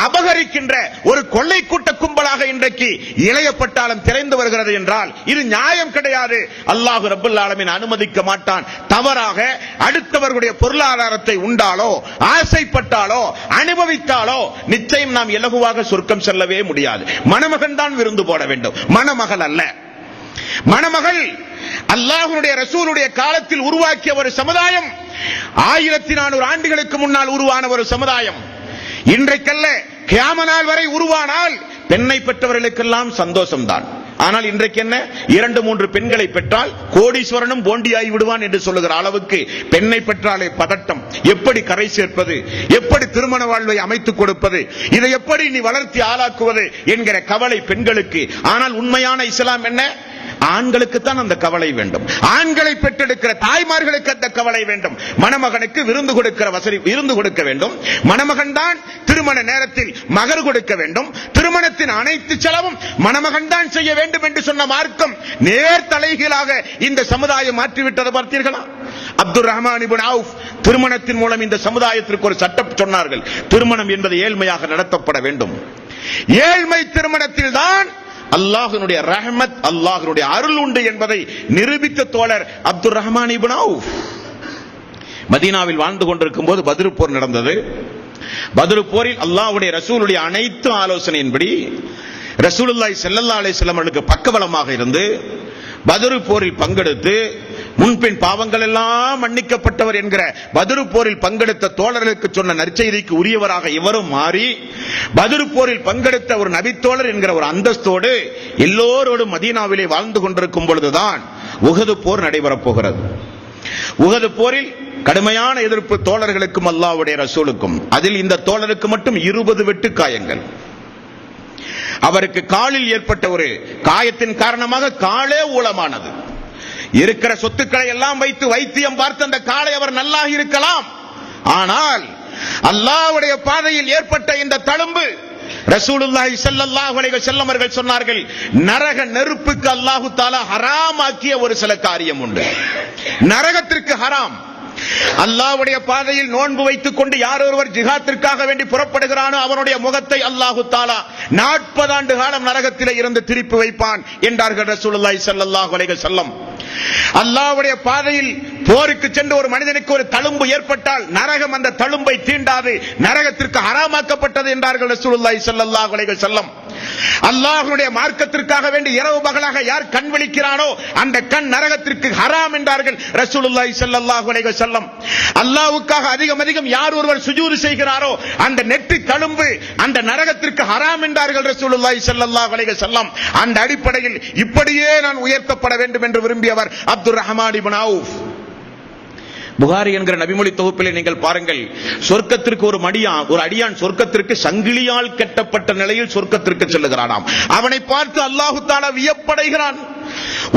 அபகரிக்கின்ற ஒரு கொள்ளை கூட்ட கும்பலாக இன்றைக்கு இளைய பட்டாளம் திரைந்து வருகிறது என்றால் இது நியாயம் கிடையாது. அல்லாஹ் ரப்பல் ஆலமீன் அனுமதிக்க மாட்டான். தவறாக அடுத்தவர்களுடைய பொருளாதாரத்தை உண்டாலோ, ஆசைப்பட்டாலோ, அனுபவித்தாலோ நிச்சயம் நாம் இலகுவாக சொர்க்கம் செல்லவே முடியாது. மணமகன் தான் விருந்து போட வேண்டும், மணமகள் அல்ல. மணமகள் அல்லாஹ்வுடைய ரசூலுடைய காலத்தில் உருவாக்கிய ஒரு சமுதாயம், 1400 ஆண்டுகளுக்கு முன்னால் உருவான ஒரு சமுதாயம். இன்றைக்கல்ல, கியாமத் நாள் வரை உருவானால் பெண்ணை பெற்றவர்களுக்கெல்லாம் சந்தோஷம்தான். ஆனால் இன்றைக்கு என்ன, 2-3 பெண்களை பெற்றால் கோடீஸ்வரனும் போண்டியாகி விடுவான் என்று சொல்லுகிற அளவுக்கு பெண்ணை பெற்றாலே பதட்டம். எப்படி கரை சேர்ப்பது, எப்படி திருமண வாழ்வை அமைத்துக் கொடுப்பது, இதை எப்படி நீ வளர்த்தி ஆளாக்குவது என்கிற கவலை பெண்களுக்கு. ஆனால் உண்மையான இஸ்லாம் என்ன, ஆண்களுக்குத்தான் அந்த கவலை வேண்டும். ஆண்களை பெற்றெடுக்கிற தாய்மார்களுக்கு அந்த கவலை வேண்டும். மணமகனுக்கு விருந்து கொடுக்கிற வசதி, விருந்து கொடுக்க வேண்டும். மணமகன் தான் திருமண நேரத்தில் மகர் கொடுக்க வேண்டும். திருமணத்தின் அனைத்து செலவும் மணமகன் தான் செய்ய வேண்டும் என்று சொன்ன மார்க்கம் நேர் தலைகீழாக இந்த சமுதாயம் மாற்றிவிட்டது. பார்த்தீர்களா? அப்துல் ரஹ்மான் இப்னு அவுஃப் திருமணத்தின் மூலம் இந்த சமுதாயத்திற்கு ஒரு சட்டம் சொன்னார்கள். திருமணம் என்பது ஏழ்மையாக நடத்தப்பட வேண்டும். ஏழ்மை திருமணத்தில் தான் அல்லாஹ்வுடைய ரஹ்மத், அல்லாஹ்வுடைய அருள் உண்டு என்பதை நிரூபித்த தோழர் அப்துல் ரஹ்மான் இப்னு அவுஃப். மதீனாவில் வாழ்ந்து கொண்டிருக்கும் போது பத்ர் போர் நடந்தது. பத்ர் போரில் அல்லாஹ்வுடைய ரசூலுடைய அனைத்து ஆலோசனையின்படி ரசூலுல்லாஹி ஸல்லல்லாஹு அலைஹி வஸல்லம் அவர்களுக்கு பக்கபலமாக இருந்து பத்ர் போரில் பங்கெடுத்து முன்பின் பாவங்கள் எல்லாம் மன்னிக்கப்பட்டவர் என்கிற பத்ர் போரில் பங்கெடுத்த தோழர்களுக்கு சொன்ன நற்செய்திக்கு உரியவராக இவரும் மாறி பத்ர் போரில் பங்கெடுத்த ஒரு நபித்தோழர் என்கிற ஒரு அந்தஸ்தோடு எல்லோரோடும் மதீனாவிலே வாழ்ந்து கொண்டிருக்கும் பொழுதுதான் உஹது போர் நடைபெறப் போகிறது. உஹது போரில் கடுமையான எதிர்ப்பு தோழர்களுக்கும் அல்லாஹ்வுடைய ரசூலுக்கும். அதில் இந்த தோழருக்கு மட்டும் 20 வெட்டு காயங்கள். அவருக்கு காலில் ஏற்பட்ட ஒரு காயத்தின் காரணமாக காலே ஊனமானது. இருக்கிற சொத்துக்களை எல்லாம் வைத்து வைத்தியம் பார்த்து அந்த காலை அவர் நல்லா இருக்கலாம். ஆனால் அல்லாஹ்வுடைய பாதையில் ஏற்பட்ட இந்த தழும்பு, ரசூலுல்லாஹி ஸல்லல்லாஹு அலைஹி வஸல்லம் அவர்கள் சொன்னார்கள், நரக நெருப்புக்கு அல்லாஹ் தஆலா ஹராம் ஆக்கிய ஒரு சில காரியம் உண்டு. நரகத்திற்கு ஹராம். அல்லாஹ்வுடைய பாதையில் நோன்பு வைத்துக் கொண்டு யார் ஒருவர் ஜிஹாத்திற்காக வேண்டி புறப்படுகிறானோ அவனுடைய முகத்தை அல்லாஹ் தஆலா 40 ஆண்டு காலம் நரகத்திலே இருந்து திருப்பி வைப்பான் என்றார்கள் ரசூலுல்லாஹி ஸல்லல்லாஹு அலைஹி வஸல்லம். அல்லாஹ்வுடைய பாதையில் போருக்கு சென்று ஒரு மனிதனுக்கு ஒரு தழும்பு ஏற்பட்டால் நரகம் அந்த தழும்பை தீண்டாது, நரகத்திற்கு ஹராமாக்கப்பட்டது என்றார்கள் ரசூலுல்லாஹி ஸல்லல்லாஹு அலைஹி வஸல்லம். அல்லாஹ்வுடைய மார்க்கத்திற்காக வேண்டி இரவு பகலாக யார் கண் விழிக்கிறானோ அந்த கண் நரகத்திற்கு ஹராம் என்றார்கள் ரசூலுல்லாஹி ஸல்லல்லாஹு அலைஹி வஸல்லம். அல்லாஹ்வுக்காக அதிகம் யார் ஒருவர் சுஜூது செய்கிறாரோ அந்த நெற்றி தழும்பு அந்த நரகத்திற்கு ஹராம் என்றார்கள் ரசூலுல்லாஹி ஸல்லல்லாஹு அலைஹி வஸல்லம். அந்த அடிப்படையில் இப்படியே நான் உயர்த்தப்பட வேண்டும் என்று விரும்பியவர் அப்துல் ரஹ்மான் இப்னு அவுஃப். புகாரி என்கிற நபிமொழி தொகுப்பிலே நீங்கள் பாருங்கள், சொர்க்கத்திற்கு ஒரு அடியான் சொர்க்கத்திற்கு சங்கிலியால் கட்டப்பட்ட நிலையில் சொர்க்கத்திற்கு செல்லுகிறானாம். அவனை பார்த்து அல்லாஹ் தஆலா வியப்படைகிறான்.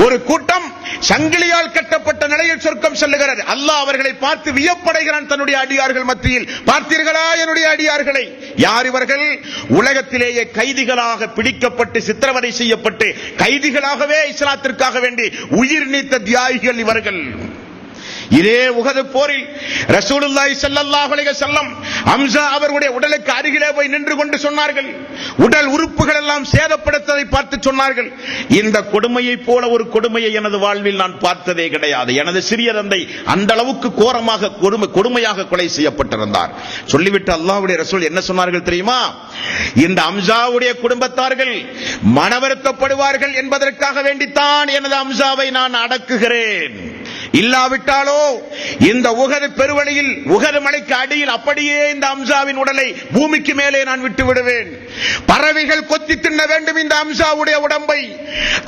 ஒரு கூட்டம் சங்கிலியால் கட்டப்பட்ட நிலையில் சொர்க்கம் செல்லுகிறது. அல்லாஹ் அவர்களை பார்த்து வியப்படைகிறான் தன்னுடைய அடியார்கள் மத்தியில். பார்த்தீர்களா என்னுடைய அடியார்களை? யார் இவர்கள்? உலகத்திலேயே கைதிகளாக பிடிக்கப்பட்டு சித்திரவதை செய்யப்பட்டு கைதிகளாகவே இஸ்லாத்திற்காக வேண்டி உயிர் நீத்த தியாகிகள் இவர்கள். இதே உஹது போரில் ரசூலுல்லாஹி ஸல்லல்லாஹு அலைஹி வஸல்லம் ஹம்ஸா அவர்களுடைய உடலுக்கு அருகிலே போய் நின்று கொண்டு சொன்னார்கள், உடல் உறுப்புகள் எல்லாம் சேதப்படுத்ததை பார்த்து சொன்னார்கள், இந்த கொடுமையை போல ஒரு கொடுமையை எனது வாழ்வில் நான் பார்த்ததே கிடையாது. எனது சிறிய தந்தை அந்த அளவுக்கு கோரமாக கொடுமையாக கொலை செய்யப்பட்டிருந்தார். சொல்லிவிட்டு அல்லாஹ்வுடைய ரசூல் என்ன சொன்னார்கள் தெரியுமா? இந்த ஹம்ஸாவுடைய குடும்பத்தார்கள் மனவருத்தப்படுவார்கள் என்பதற்காக வேண்டித்தான் எனது ஹம்ஸாவை நான் அடக்குகிறேன். இல்லாவிட்டாலோ இந்த உஹது பெருவழியில் உஹது மலைக்கு அடியில் அப்படியே இந்த ஹம்ஸாவின் உடலை பூமிக்கு மேலே நான் விட்டு விடுவேன். பறவைகள் கொத்தி தின்ன வேண்டும் இந்த ஹம்ஸாவுடைய உடம்பை.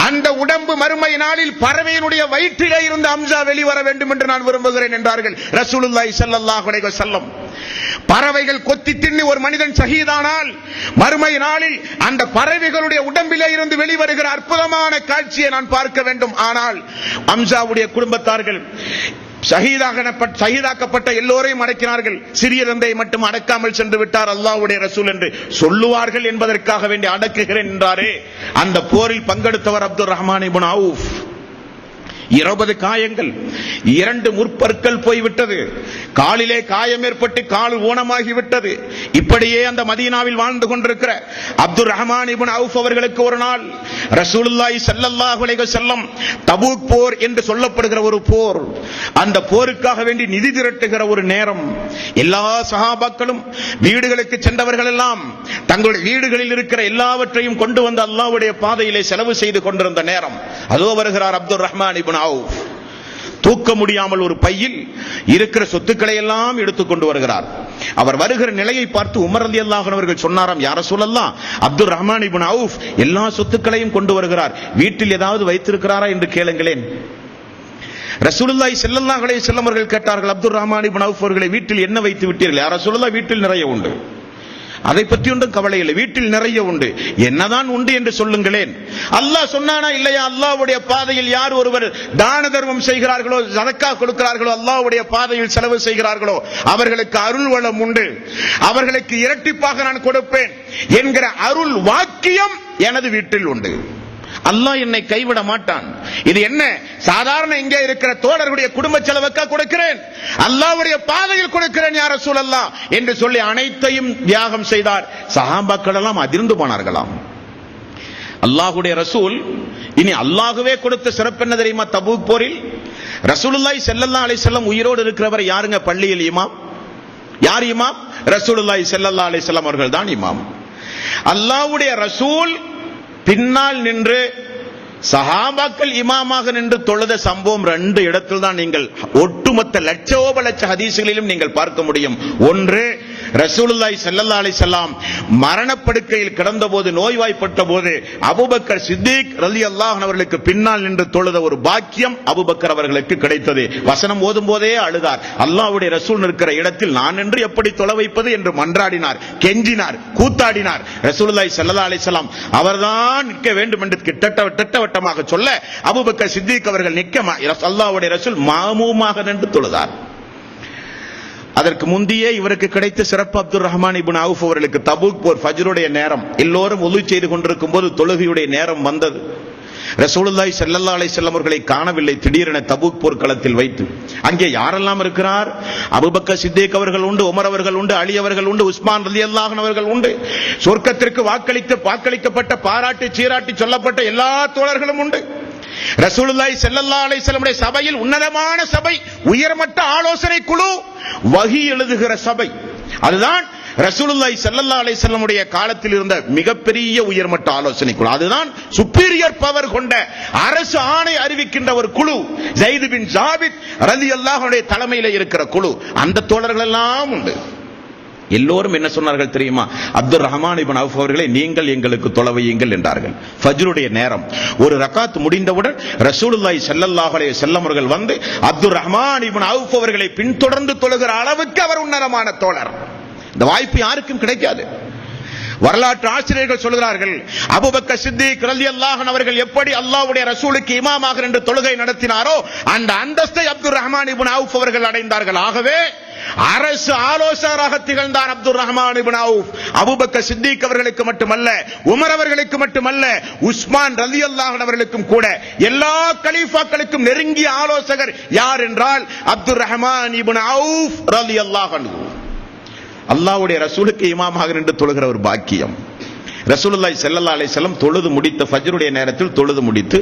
அந்த உடம்பு மறுமை நாளில் பறவையினுடைய வயிற்றிலே இருந்து ஹம்ஸா வெளிவர வேண்டும் என்று நான் விரும்புகிறேன் என்றார்கள் ரசூலுல்லாஹி ஸல்லல்லாஹு அலைஹி வஸல்லம். பறவைகள் கொத்தி தின்னி ஒரு மனிதன் ஷஹீதானால் மறுமை நாளில் அந்த பறவைகளுடைய உடம்பிலே இருந்து வெளிவருகிற அற்புதமான காட்சியை நான் பார்க்க வேண்டும். ஆனால் ஹம்ஸாவுடைய குடும்பத்தார்கள் ஷஹீதாக்கப்பட்ட எல்லோரையும் அடக்கினார்கள். சிறிய தந்தையை மட்டும் அடக்காமல் சென்று விட்டார் அல்லாஹ்வுடைய ரசூல் என்று சொல்லுவார்கள் என்பதற்காக வேண்டி அடக்குகிறேன் என்றாரே அந்த போரில் பங்கெடுத்தவர் அப்துல் ரஹ்மான் இப்னு அவுஃப். 20 காயங்கள், 2 முற்பற்கள் போய்விட்டது, காலிலே காயம் ஏற்பட்டு கால் ஊனமாகிவிட்டது, இப்படியே அந்த மதீனாவில் வாழ்ந்து கொண்டிருக்கிற அப்துர் ரஹ்மான் இப்னு அவுஃப் அவர்களுக்கு ஒரு நாள் ரசூலுல்லாஹி ஸல்லல்லாஹு அலைஹி வஸல்லம் தபூக் போர் என்று சொல்லப்படுகிற ஒரு போர், அந்த போருக்காக வேண்டி நிதி திரட்டுகிற ஒரு நேரம், எல்லா சஹாபாக்களும் வீடுகளுக்கு சென்றவர்கள் எல்லாம் தங்களுடைய வீடுகளில் இருக்கிற எல்லாவற்றையும் கொண்டு வந்து அல்லாஹ்வுடைய பாதையிலே செலவு செய்து கொண்டிருந்த நேரம், அதோ வருகிறார் அப்துர் ரஹ்மான் இப்னு அவுஃப். தூக்க முடியாமல் ஒரு பையில் இருக்கிற சொத்துக்களை எல்லாம் எடுத்துக்கொண்டு வருகிறார். அவர் வருகிற நிலையை பார்த்து உமர் ரலியல்லாஹு அன்ஹு அவர்கள் சொன்னாராம், யா ரசூலல்லாஹ், அப்துர் ரஹ்மான் இப்னு அவுஃப் எல்லா சொத்துக்களையும் கொண்டு வருகிறார், வீட்டில் ஏதாவது வைத்திருக்கிறாரா என்று கேளுங்களேன். ரசூலுல்லாஹி ஸல்லல்லாஹு அலைஹி வஸல்லம் அவர்கள் கேட்டார்கள், அப்துர் ரஹ்மான் இப்னு அவுஃப் அவர்களை வீட்டில் என்ன வைத்து விட்டீர்கள்? யா ரசூலல்லாஹ், வீட்டில் நிறைய உண்டு, அதை பற்றி ஒன்றும் கவலை இல்லை, வீட்டில் நிறைய உண்டு, என்னதான் உண்டு என்று சொல்லுங்களேன். அல்லாஹ் சொன்னானா இல்லையா? அல்லாஹ்வுடைய பாதையில் யார் ஒருவர் தான தர்மம் செய்கிறார்களோ, ஸதக்கா கொடுக்கிறார்களோ, அல்லாஹ்வுடைய பாதையில் செலவு செய்கிறார்களோ அவர்களுக்கு அருள் வளம் உண்டு, அவர்களுக்கு இரட்டிப்பாக நான் கொடுப்பேன் என்கிற அருள் வாக்கியம் எனது வீட்டில் உண்டு. அல்லாஹ் என்னை கைவிட மாட்டான். இது என்ன சாதாரண இங்கே இருக்கிற தோழர்களுடைய குடும்ப செலவுக்கா கொடுக்கிறேன், அல்லாஹ்வுடைய பாதையில் கொடுக்கிறேன் யா ரசூலல்லாஹ் என்று சொல்லி அனைத்தையும் தியாகம் செய்தார். சஹாபாக்கள் எல்லாம் அதிர்ந்து போனார்களாம். அல்லாஹ்வுடைய ரசூல், இனி அல்லாஹ்வே கொடுத்த சிறப்பு என்ன தெரியுமா? தபூக் போரில் ரசூலுல்லாஹி ஸல்லல்லாஹு அலைஹி வஸல்லம் உயிரோடு இருக்கிறவர் யாருங்க பள்ளியில் இமாம்? யார் இமாம்? ரசூலுல்லாஹி ஸல்லல்லாஹு அலைஹி வஸல்லம் அவர்கள் தான் இமாம். அல்லாஹ்வுடைய ரசூல் பின்னால் நின்று சஹாபாக்கள் இமாமாக நின்று தொழுத சம்பவம் 2 இடத்தில் தான் நீங்கள் ஒட்டுமொத்த லட்சோப லட்ச ஹதீஸ்களிலும் நீங்கள் பார்க்க முடியும். ஒன்று, ரசூலுல்லாஹி ஸல்லல்லாஹு அலைஹி வஸல்லம் மரணப்படுக்கையில் கிடந்த போது, நோய்வாய்ப்பட்ட போது அபூபக்கர் சித்திக் ரலியல்லாஹு அன்ஹு அவர்களுக்கு பின்னால் நின்று தொழுத ஒரு பாக்கியம் அபூபக்கர் அவர்களுக்கு கிடைத்தது. வசனம் ஓதும் போதே அழுதார். அல்லாஹ்வுடைய ரசூல் இருக்கிற இடத்தில் நான் நின்று எப்படி தொழ வைப்பது என்று மன்றாடினார், கெஞ்சினார், கூத்தாடினார். ரசூலுல்லாஹி ஸல்லல்லாஹு அலைஹி வஸல்லம் அவர்தான் நிற்க வேண்டும் என்று கிட்டத்தட்ட சொல்ல அபூபக்கர் சித்திக் அவர்கள் நிற்க அல்லாஹ்வுடைய ரசூல் மாமூமாக நின்று தொழுதார். அதற்கு முந்தையே இவருக்கு கிடைத்த சிறப்பு அப்துர் ரஹ்மான் இப்னு அவுஃப் அவர்களுக்கு தபூக் போர் ஃபஜ்ருடைய நேரம், எல்லோரும் உது செய்து கொண்டிருக்கும் போது தொழுகையுடைய நேரம் வந்தது. ரசூலுல்லாஹி ஸல்லல்லாஹு அலைஹி வஸல்லம் அவர்களை காணவில்லை. திடீரென தபூக் போர்க்களத்தில் வைத்து அங்கே யாரெல்லாம் இருக்கிறார்? அபூபக்கர் சித்திக் அவர்கள் உண்டு, உமர் அவர்கள் உண்டு, அலி அவர்கள் உண்டு, உஸ்மான் ரலியல்லாஹு அன்ஹு அவர்கள் உண்டு, சொர்க்கத்திற்கு வாக்களிக்கப்பட்ட பாராட்டி சீராட்டி சொல்லப்பட்ட எல்லா தோழர்களும் உண்டு. ரசூலுல்லாஹி ஸல்லல்லாஹு அலைஹி வஸல்லம் சபையில் உன்னதமான சபை, உயர்மட்ட ஆலோசனை குழு, வஹி எழுதுகிற சபை. அதுதான் ரசூலுல்லாஹி ஸல்லல்லாஹு அலைஹி வஸல்லம் உடைய காலத்தில் இருந்த மிகப்பெரிய உயர்மட்ட ஆலோசனை குழு. அதுதான் சுப்பீரியர் பவர் கொண்ட அரசு ஆணை அறிவிக்கின்ற ஒரு குழு. ஸைத் பின் ஜாபித் ரலியல்லாஹு அன்ஹு தலைமையில் இருக்கிற குழு. அந்த தோழர்கள் எல்லாம் உண்டு. எல்லோரும் என்ன சொன்னார்கள் தெரியுமா? அப்துர் ரஹ்மான் இப்னு அவுஃப் அவர்களை நீங்கள் எங்களுக்கு தொலைவையுங்கள் என்றார்கள். ஃபஜ்ருடைய நேரம், ஒரு ரக்காத் முடிந்தவுடன் ரசூலுல்லாஹி ஸல்லல்லாஹு அலைஹி வஸல்லம் அவர்கள் வந்து அப்துர் ரஹ்மான் இப்னு அவுஃப் அவர்களை பின்தொடர்ந்து தொழுகிற அளவுக்கு அவர் உன்னதமான தோழர். இந்த வாய்ப்பு யாருக்கும் கிடைக்காது. வரலாற்று ஆசிரியர்கள் சொல்கிறார்கள், அபூபக்கர் சித்திக் ரலியல்லாஹு அன்ஹு அவர்கள் எப்படி அல்லாஹ்வுடைய ரசூலுக்கு இமாமாக நின்று தொழுகை நடத்தினாரோ அந்த அந்தஸ்தை அப்துர் ரஹ்மான் இப்னு அவுஃப் அவர்கள் அடைந்தார்கள். ஆகவே அரசு ஆலோசகராக திகழ்ந்தார் அப்துர் ரஹ்மான் இப்னு அவுஃப். அபூபக்கர் சித்திக் அவர்களுக்கு மட்டுமல்ல, உமர் அவர்களுக்கு மட்டுமல்ல, உஸ்மான் ரலியல்லாஹு அன்ஹு அவர்களுக்கும் கூட எல்லா கலீஃபாக்களுக்கும் நெருங்கிய ஆலோசகர் யார் என்றால் அப்துர் ரஹ்மான் இப்னு அவுஃப் ரலியல்லாஹு அன்ஹு. அல்லாஹ்வுடைய ரசூலுக்கு இமாமாக நின்று தொழுகிற ஒரு பாக்கியம். ரசூலுல்லாஹி ஸல்லல்லாஹு அலைஹி வஸல்லம் தொழுது முடித்த ஃபஜ்ருடைய நேரத்தில் தொழுது முடித்து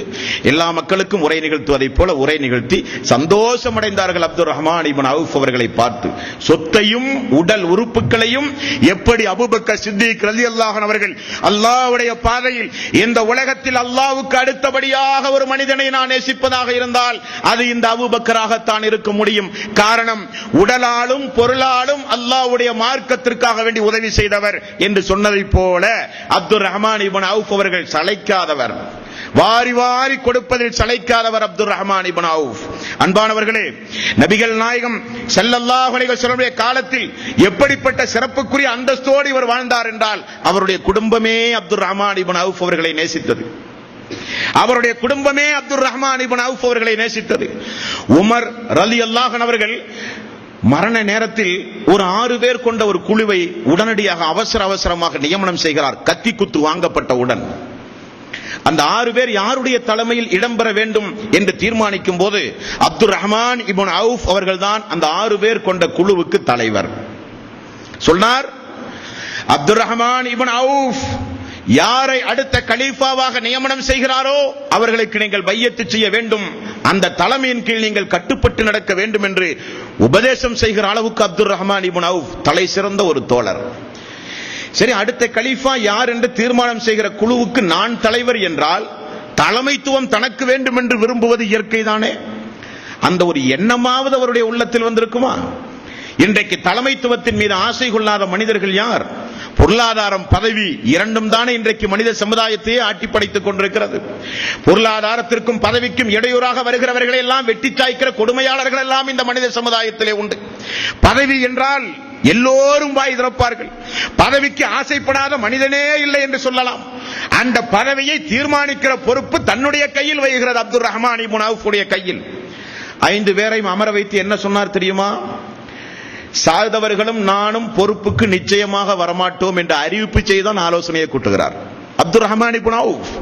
எல்லா மக்களுக்கும் உரை நிகழ்த்துவதைப் போல உரை நிகழ்த்தி சந்தோஷமடைந்தார்கள் அப்துர் ரஹ்மான் இப்னு அவுஃப் அவர்களை பார்த்து. சொத்தையும் உடல் உறுப்புகளையும் எப்படி அபூபக்கர் சித்திக் ரலியல்லாஹு அன்ஹு அவர்கள் அல்லாஹ்வுடைய பாதையில் இந்த உலகத்தில் அல்லாஹ்வுக்கு அடுத்தபடியாக ஒரு மனிதனை நான் நேசிப்பதாக இருந்தால் அது இந்த அபூபக்கராகத்தான் இருக்க முடியும். காரணம், உடலாலும் பொருளாலும் அல்லாஹ்வுடைய மார்க்கத்திற்காக வேண்டி உதவி செய்தவர் என்று சொன்னதைப் போல அப்துர் ரஹ்மான் இப்னு அவுஃப் அவர்கள் சளைக்காதவர், வாரி வாரி கொடுப்பதில் சளைக்காதவர் அப்துர் ரஹ்மான் இப்னு அவுஃப். அன்பானவர்களே, நபிகள் நாயகம் ஸல்லல்லாஹு அலைஹி வஸல்லம் காலத்தில் எப்படிப்பட்ட சிறப்புக்குரிய அந்தஸ்தோடு இவர் வாழ்ந்தார் என்றால் அவருடைய குடும்பமே அப்துர் ரஹ்மான் இப்னு அவுஃப் அவர்களை நேசித்தது. அவருடைய குடும்பமே அப்துர் ரஹ்மான் இப்னு அவுஃப் அவர்களை நேசித்தது. உமர் ரலியல்லாஹு அன்ஹு அவர்கள் மரண நேரத்தில் ஒரு 6 பேர் கொண்ட ஒரு குழுவை உடனடியாக அவசரமாக நியமனம் செய்கிறார். கத்தி குத்து வாங்கப்பட்டவுடன் அந்த 6 பேர் யாருடைய தலைமையில் இடம்பெற வேண்டும் என்று தீர்மானிக்கும் போது அப்துர் ரஹ்மான் இப்னு அவுஃப் அவர்கள் தான் அந்த 6 பேர் கொண்ட குழுவுக்கு தலைவர். சொன்னார், அப்துர் ரஹ்மான் இப்னு அவுஃப் யாரை அடுத்த கலீஃபாவாக நியமனம் செய்கிறாரோ அவர்களுக்கு நீங்கள் பையத்து செய்ய வேண்டும், அந்த தலைமையின் கீழ் நீங்கள் கட்டுப்பட்டு நடக்க வேண்டும் என்று உபதேசம் செய்கிற அளவுக்கு அப்துர் ரஹ்மான் இப்னு அவுஃப் தலை சிறந்த ஒரு தோழர். சரி, அடுத்த கலீஃபா யார் என்று தீர்மானம் செய்கிற குழுவுக்கு நான் தலைவர் என்றால் தலைமைத்துவம் தனக்கு வேண்டும் என்று விரும்புவது இயற்கை தானே? அந்த ஒரு எண்ணமாவது அவருடைய உள்ளத்தில் வந்திருக்குமா? இன்றைக்கு தலைமைத்துவத்தின் மீது ஆசை கொள்ளாத மனிதர்கள் யார்? பொருளாதாரம், பதவி இரண்டும் தானே இன்றைக்கு மனித சமுதாயத்தையே ஆட்டி படைத்துக் கொண்டிருக்கிறது. பொருளாதாரத்திற்கும் பதவிக்கும் இடையூறாக வருகிறவர்களை எல்லாம் வெட்டி சாய்க்கிற கொடுமையாளர்கள் எல்லாம் இந்த மனித சமுதாயத்திலே உண்டு. பதவி என்றால் எல்லோரும் வாய் திறப்பார்கள். பதவிக்கு ஆசைப்படாத மனிதனே இல்லை என்று சொல்லலாம். அந்த பதவியை தீர்மானிக்கிற பொறுப்பு தன்னுடைய கையில் வைகிறது, அப்துர் ரஹ்மான் இப்னு அவுஃபுடைய கையில். 5 பேரையும் அமர வைத்து என்ன சொன்னார் தெரியுமா? சாதவர்களும் நானும் பொறுப்புக்கு நிச்சயமாக வரமாட்டோம் என்று அறிவிப்பு செய்தான் ஆலோசனையை கூட்டுகிறார் அப்துர் ரஹ்மான் இப்னு அவுஃப்.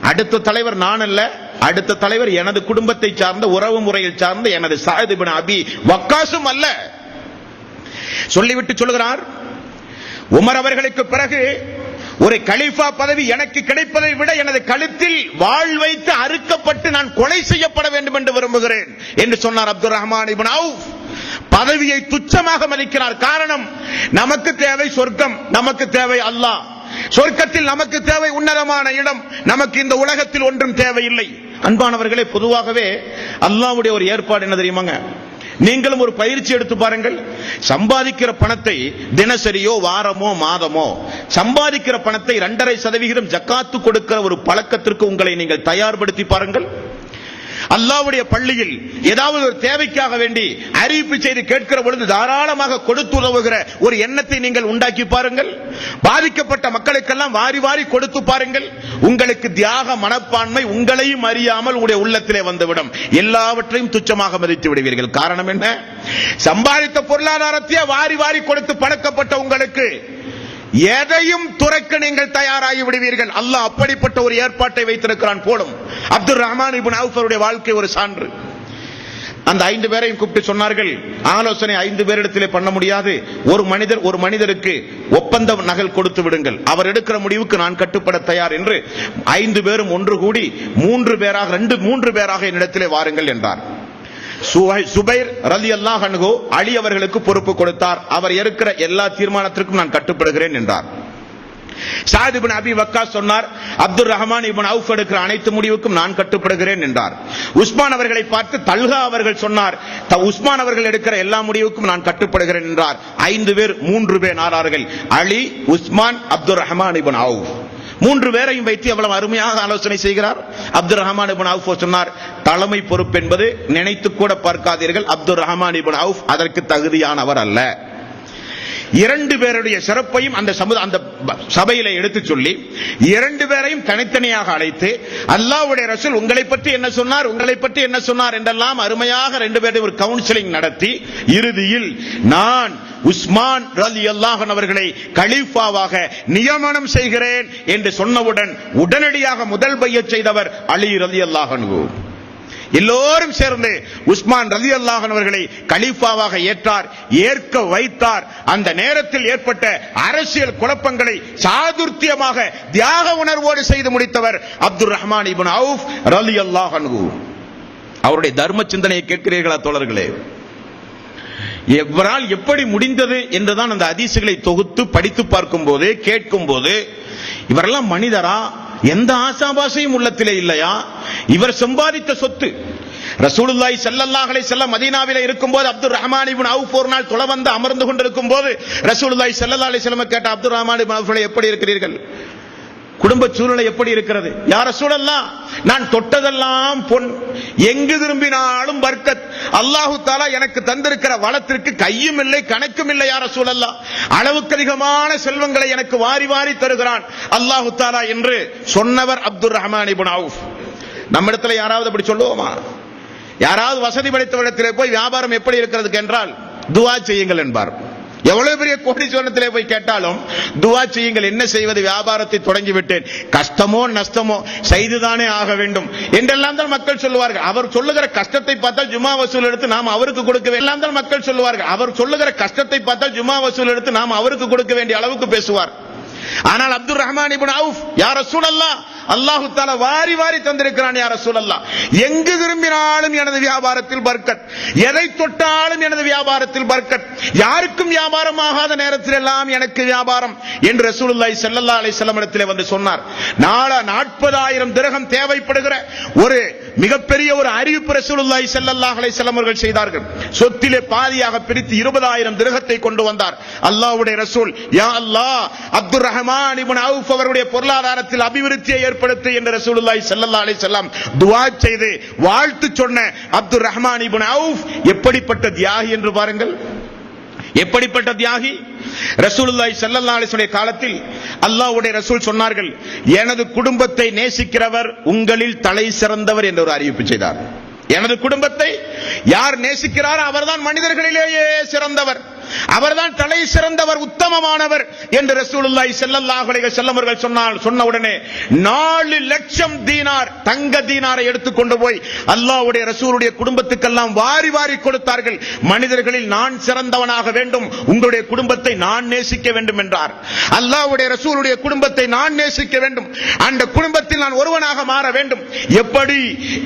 அடுத்த தலைவர் நான் அல்ல, அடுத்த தலைவர் எனது குடும்பத்தை சார்ந்த, உறவு முறையில் சார்ந்த எனது சஅத் இப்னு அபி வக்காஸும் அல்ல சொல்லிவிட்டு சொல்கிறார், உமர் அவர்களுக்கு பிறகு ஒரு கலீஃபா பதவி எனக்கு கிடைப்பதை விட எனது கழுத்தில் வாள் வைத்து அறுக்கப்பட்டு நான் கொலை செய்யப்பட வேண்டும் என்று விரும்புகிறேன் என்று சொன்னார் அப்துர் ரஹ்மான் இப்னு அவுஃப். பதவியை துச்சமாக மதிக்கிறார். காரணம், நமக்கு தேவை சொர்க்கம், நமக்கு தேவை அல்லாஹ். சொர்க்கத்தில் நமக்கு தேவை உன்னதமான இடம், நமக்கு இந்த உலகத்தில் ஒன்றும் தேவையில்லை. அன்பானவர்களே, பொதுவாகவே அல்லாஹ்வுடைய ஒரு ஏற்பாடு என்ன தெரியுமாங்க? நீங்களும் ஒரு பயிற்சி எடுத்து பாருங்கள். சம்பாதிக்கிற பணத்தை தினசரியோ வாரமோ மாதமோ சம்பாதிக்கிற பணத்தை 2.5% ஜக்காத்து கொடுக்கிற ஒரு பழக்கத்திற்கு உங்களை நீங்கள் தயார்படுத்தி பாருங்கள். அல்லாஹ்வுடைய பள்ளியில் ஏதாவது ஒரு தேவைக்காக வேண்டி அறிவிப்பு செய்து கேட்கிற பொழுது தாராளமாக கொடுத்து உதவுகிற ஒரு எண்ணத்தை நீங்கள் உண்டாக்கி பாருங்கள். பாதிக்கப்பட்ட மக்களுக்கெல்லாம் வாரி வாரி கொடுத்து பாருங்கள். உங்களுக்கு தியாக மனப்பான்மை உங்களையும் அறியாமல் உங்களுடைய உள்ளத்திலே வந்துவிடும். எல்லாவற்றையும் துச்சமாக மதித்து விடுவீர்கள். காரணம் என்ன? சம்பாதித்த பொருளாதாரத்தையே வாரி வாரி கொடுத்து பழக்கப்பட்ட உங்களுக்கு எதையும் துறக்க நீங்கள் தயாராகி விடுவீர்கள். அல்லாஹ் அப்படிப்பட்ட ஒரு ஏற்பாட்டை வைத்திருக்கிறான் போலும். அப்துர் ரஹ்மான் இப்னு அவுஃபுடைய வாழ்க்கை ஒரு சான்று. அந்த 5 பேரையும் கூப்பிட்டு சொன்னார்கள், ஆலோசனை 5 பேரிடத்திலே பண்ண முடியாது. ஒரு மனிதருக்கு ஒப்பந்த நகல் கொடுத்து விடுங்கள், அவர் எடுக்கிற முடிவுக்கு நான் கட்டுப்பட தயார் என்று 5 பேரும் ஒன்று கூடி 3 பேராக என்னிடத்திலே வாருங்கள் என்றார். சுபைர் ரலியல்லாஹு அன்ஹு அலி அவர்களுக்கு பொறுப்பு கொடுத்தார். அவர் இருக்கிற எல்லா தீர்மானத்திற்கும் நான் கட்டுப்படுகிறேன் என்றார். சஅத் இப்னு அபி வக்காஸ் சொன்னார், அப்துர் ரஹ்மான் இப்னு அவுஃப் எடுக்கிற அனைத்து முடிவுக்கும் நான் கட்டுப்படுகிறேன் என்றார். உஸ்மான் அவர்களை பார்த்து தல்ஹா அவர்கள் சொன்னார், உஸ்மான் அவர்கள் எடுக்கிற எல்லா முடிவுக்கும் நான் கட்டுப்படுகிறேன் என்றார். 5 பேர் 3 பேர் ஆனார்கள். அலி, உஸ்மான், அப்துர் ரஹ்மான் இப்னு அவுஃப். 3 பேரையும் வைத்து எவ்வளவு அருமையாக ஆலோசனை செய்கிறார். அப்துர் ரஹ்மான் இப்னு அவுஃப் சொன்னார், தலைமை பொறுப்பு என்பது நினைத்து கூட பார்க்காதீர்கள், அப்துர் ரஹ்மான் இப்னு அவுஃப் அதற்கு தகுதியானவர் அல்ல. 2 பேருடைய சிறப்பையும் அந்த சபையில எடுத்து சொல்லி 2 பேரையும் தனித்தனியாக அழைத்து அல்லாஹ்வுடைய ரசூல் உங்களை பற்றி என்ன சொன்னார், உங்களை பற்றி என்ன சொன்னார் என்றெல்லாம் அருமையாக 2 பேரையும் ஒரு கவுன்சிலிங் நடத்தி இறுதியில் நான் உஸ்மான் ரலியல்லாஹு அன்ஹு அவர்களை கலீஃபாவாக நியமனம் செய்கிறேன் என்று சொன்னவுடன் உடனடியாக முதல் பையத் செய்தவர் அலி ரலியல்லாஹு அன்ஹு. எல்லோரும் சேர்ந்து உஸ்மான் ரலியல்லாஹு அன்ஹு அவர்களை கலீஃபாவாக ஏற்க வைத்தார். அந்த நேரத்தில் ஏற்பட்ட அரசியல் குழப்பங்களை சாதுர்த்தியமாக தியாக உணர்வோடு செய்து முடித்தவர் அப்துர் ரஹ்மான் இப்னு அவுஃப் ரலியல்லாஹு அன்ஹு. அவருடைய தர்ம சிந்தனையை கேட்கிறீர்களா தோழர்களே? எவரால் எப்படி முடிந்தது என்றுதான் அந்த ஹதீஸ்களை தொகுத்து படித்து பார்க்கும் போது கேட்கும் போது, இவரெல்லாம் மனிதரா? எந்த ஆசாபாசையும் உள்ளத்திலே இல்லையா? இவர் சம்பாதித்த சொத்து. ரசூலுல்லாஹி ஸல்லல்லாஹு அலைஹி வஸல்லம் மதீனாவிலே இருக்கும்போது அப்துர் ரஹ்மான் இப்னு அவுஃப் ஒரு நாள் தொலை வந்து அமர்ந்து கொண்டிருக்கும் போது ரசூலுல்லாஹி ஸல்லல்லாஹு அலைஹி வஸல்லம் கேட்ட, அப்துர் ரஹ்மான் இப்னு அவுஃப் எப்படி இருக்கிறீர்கள்? குடும்ப சூழ்நிலை எப்படி இருக்கிறது? யா ரசூலல்லாஹ், நான் தொட்டதெல்லாம் பொன், எங்கு திரும்பினாலும் பர்க்கத். அல்லாஹு தஆலா எனக்கு தந்திருக்கிற வளத்திற்கு கையும் இல்லை கணக்கும் இல்லை யா ரசூலல்லாஹ். அளவுக்கு அதிகமான செல்வங்களை எனக்கு வாரி வாரி தருகிறான் அல்லாஹு தஆலா என்று சொன்னவர் அப்துர் ரஹ்மான் இப்னு அவுஃப். நம்ம இடத்துல யாராவது அப்படி சொல்லுவோமா? யாராவது வசதி படைத்தவரிடத்திலே போய் வியாபாரம் எப்படி இருக்கிறது என்றால் துஆ செய்யுங்கள் என்பார். எவ்வளவு பெரிய கோடீஸ்வரத்திலே போய் கேட்டாலும் துஆ செய்யுங்கள், என்ன செய்வது, வியாபாரத்தை தொடங்கி விட்டேன், கஷ்டமோ நஷ்டமோ செய்துதானே ஆக வேண்டும் என்றெல்லாம் தான் மக்கள் சொல்லுவார்கள். அவர் சொல்லுகிற கஷ்டத்தை பார்த்தால் ஜும்மா வசூல் எடுத்து நாம் அவருக்கு கொடுக்க எல்லாம் தான் மக்கள் சொல்லுவார்கள். அவர் சொல்லுகிற கஷ்டத்தை பார்த்தால் ஜும்மா வசூல் எடுத்து நாம் அவருக்கு கொடுக்க வேண்டிய அளவுக்கு பேசுவார். ஆனால் அப்துர் ரஹ்மான் இப்னு அவுஃப், யா ரசூலல்லாஹ், அல்லாஹ் தஆலா வாரி வாரி தந்திருக்கிறான் யா ரசூலல்லாஹ், எங்கு திரும்பினாலும் எனது வியாபாரத்தில் பர்க்கத், எதை தொட்டாலும் எனது வியாபாரத்தில் பர்க்கத், யாருக்கும் வியாபாரம் ஆகாத நேரத்தில் எல்லாம் எனக்கு வியாபாரம் என்று ரசூலுல்லாஹி ஸல்லல்லாஹு அலைஹி வஸல்லம் இடத்திலே வந்து சொன்னார். 40,000 திரகம் தேவைப்படுகிற ஒரு மிகப்பெரிய ஒரு அறிவிப்பு ரசூலுல்லாஹி ஸல்லல்லாஹு அலைஹி வஸல்லம் அவர்கள் செய்தார்கள். சொத்திலே பாதியாக பிரித்து 20,000 திரகத்தை கொண்டு வந்தார். அல்லாஹ்வுடைய ரசூல், யா அல்லாஹ், அப்துர் ரஹ்மான் இப்னு அவுஃப் அவருடைய பொருளாதாரத்தில் அபிவிருத்தியை ஏற்படுத்து என்று ரசூலுல்லாஹி ஸல்லல்லாஹு அலைஹி வஸல்லம் துஆ செய்து வாழ்த்து சொன்ன அப்துர் ரஹ்மான் இப்னு அவுஃப் எப்படிப்பட்ட தியாகி என்று பாருங்கள், எப்படிப்பட்ட தியாகி. ரசூலுல்லாஹி ஸல்லல்லாஹு அலைஹி வஸல்லம் காலத்தில் அல்லாஹ்வுடைய ரசூல் சொன்னார்கள், எனது குடும்பத்தை நேசிக்கிறவர் உங்களில் தலை சிறந்தவர் என்று ஒரு அறிவிப்பு செய்தார். எனது குடும்பத்தை யார் நேசிக்கிறாரோ அவர்தான் மனிதர்களிலேயே சிறந்தவர், அவர்தான் தலை சிறந்தவர், உத்தமமானவர் என்று ரசூலுல்லாஹி ஸல்லல்லாஹு அலைஹி வஸல்லம் அவர்கள் சொன்ன உடனே 4 லட்சம் தீனார் தங்க தீனாரை எடுத்துக்கொண்டு போய் அல்லாஹ்வுடைய ரசூலுடைய குடும்பத்துக்கெல்லாம் வாரி வாரி கொடுத்தார்கள். மனிதர்களில் நான் சிறந்தவனாக வேண்டும், உங்களுடைய குடும்பத்தை நான் நேசிக்க வேண்டும் என்றார். அல்லாஹ்வுடைய ரசூலுடைய குடும்பத்தை நான் நேசிக்க வேண்டும், அந்த குடும்பத்தில் நான் ஒருவனாக மாற வேண்டும். எப்படி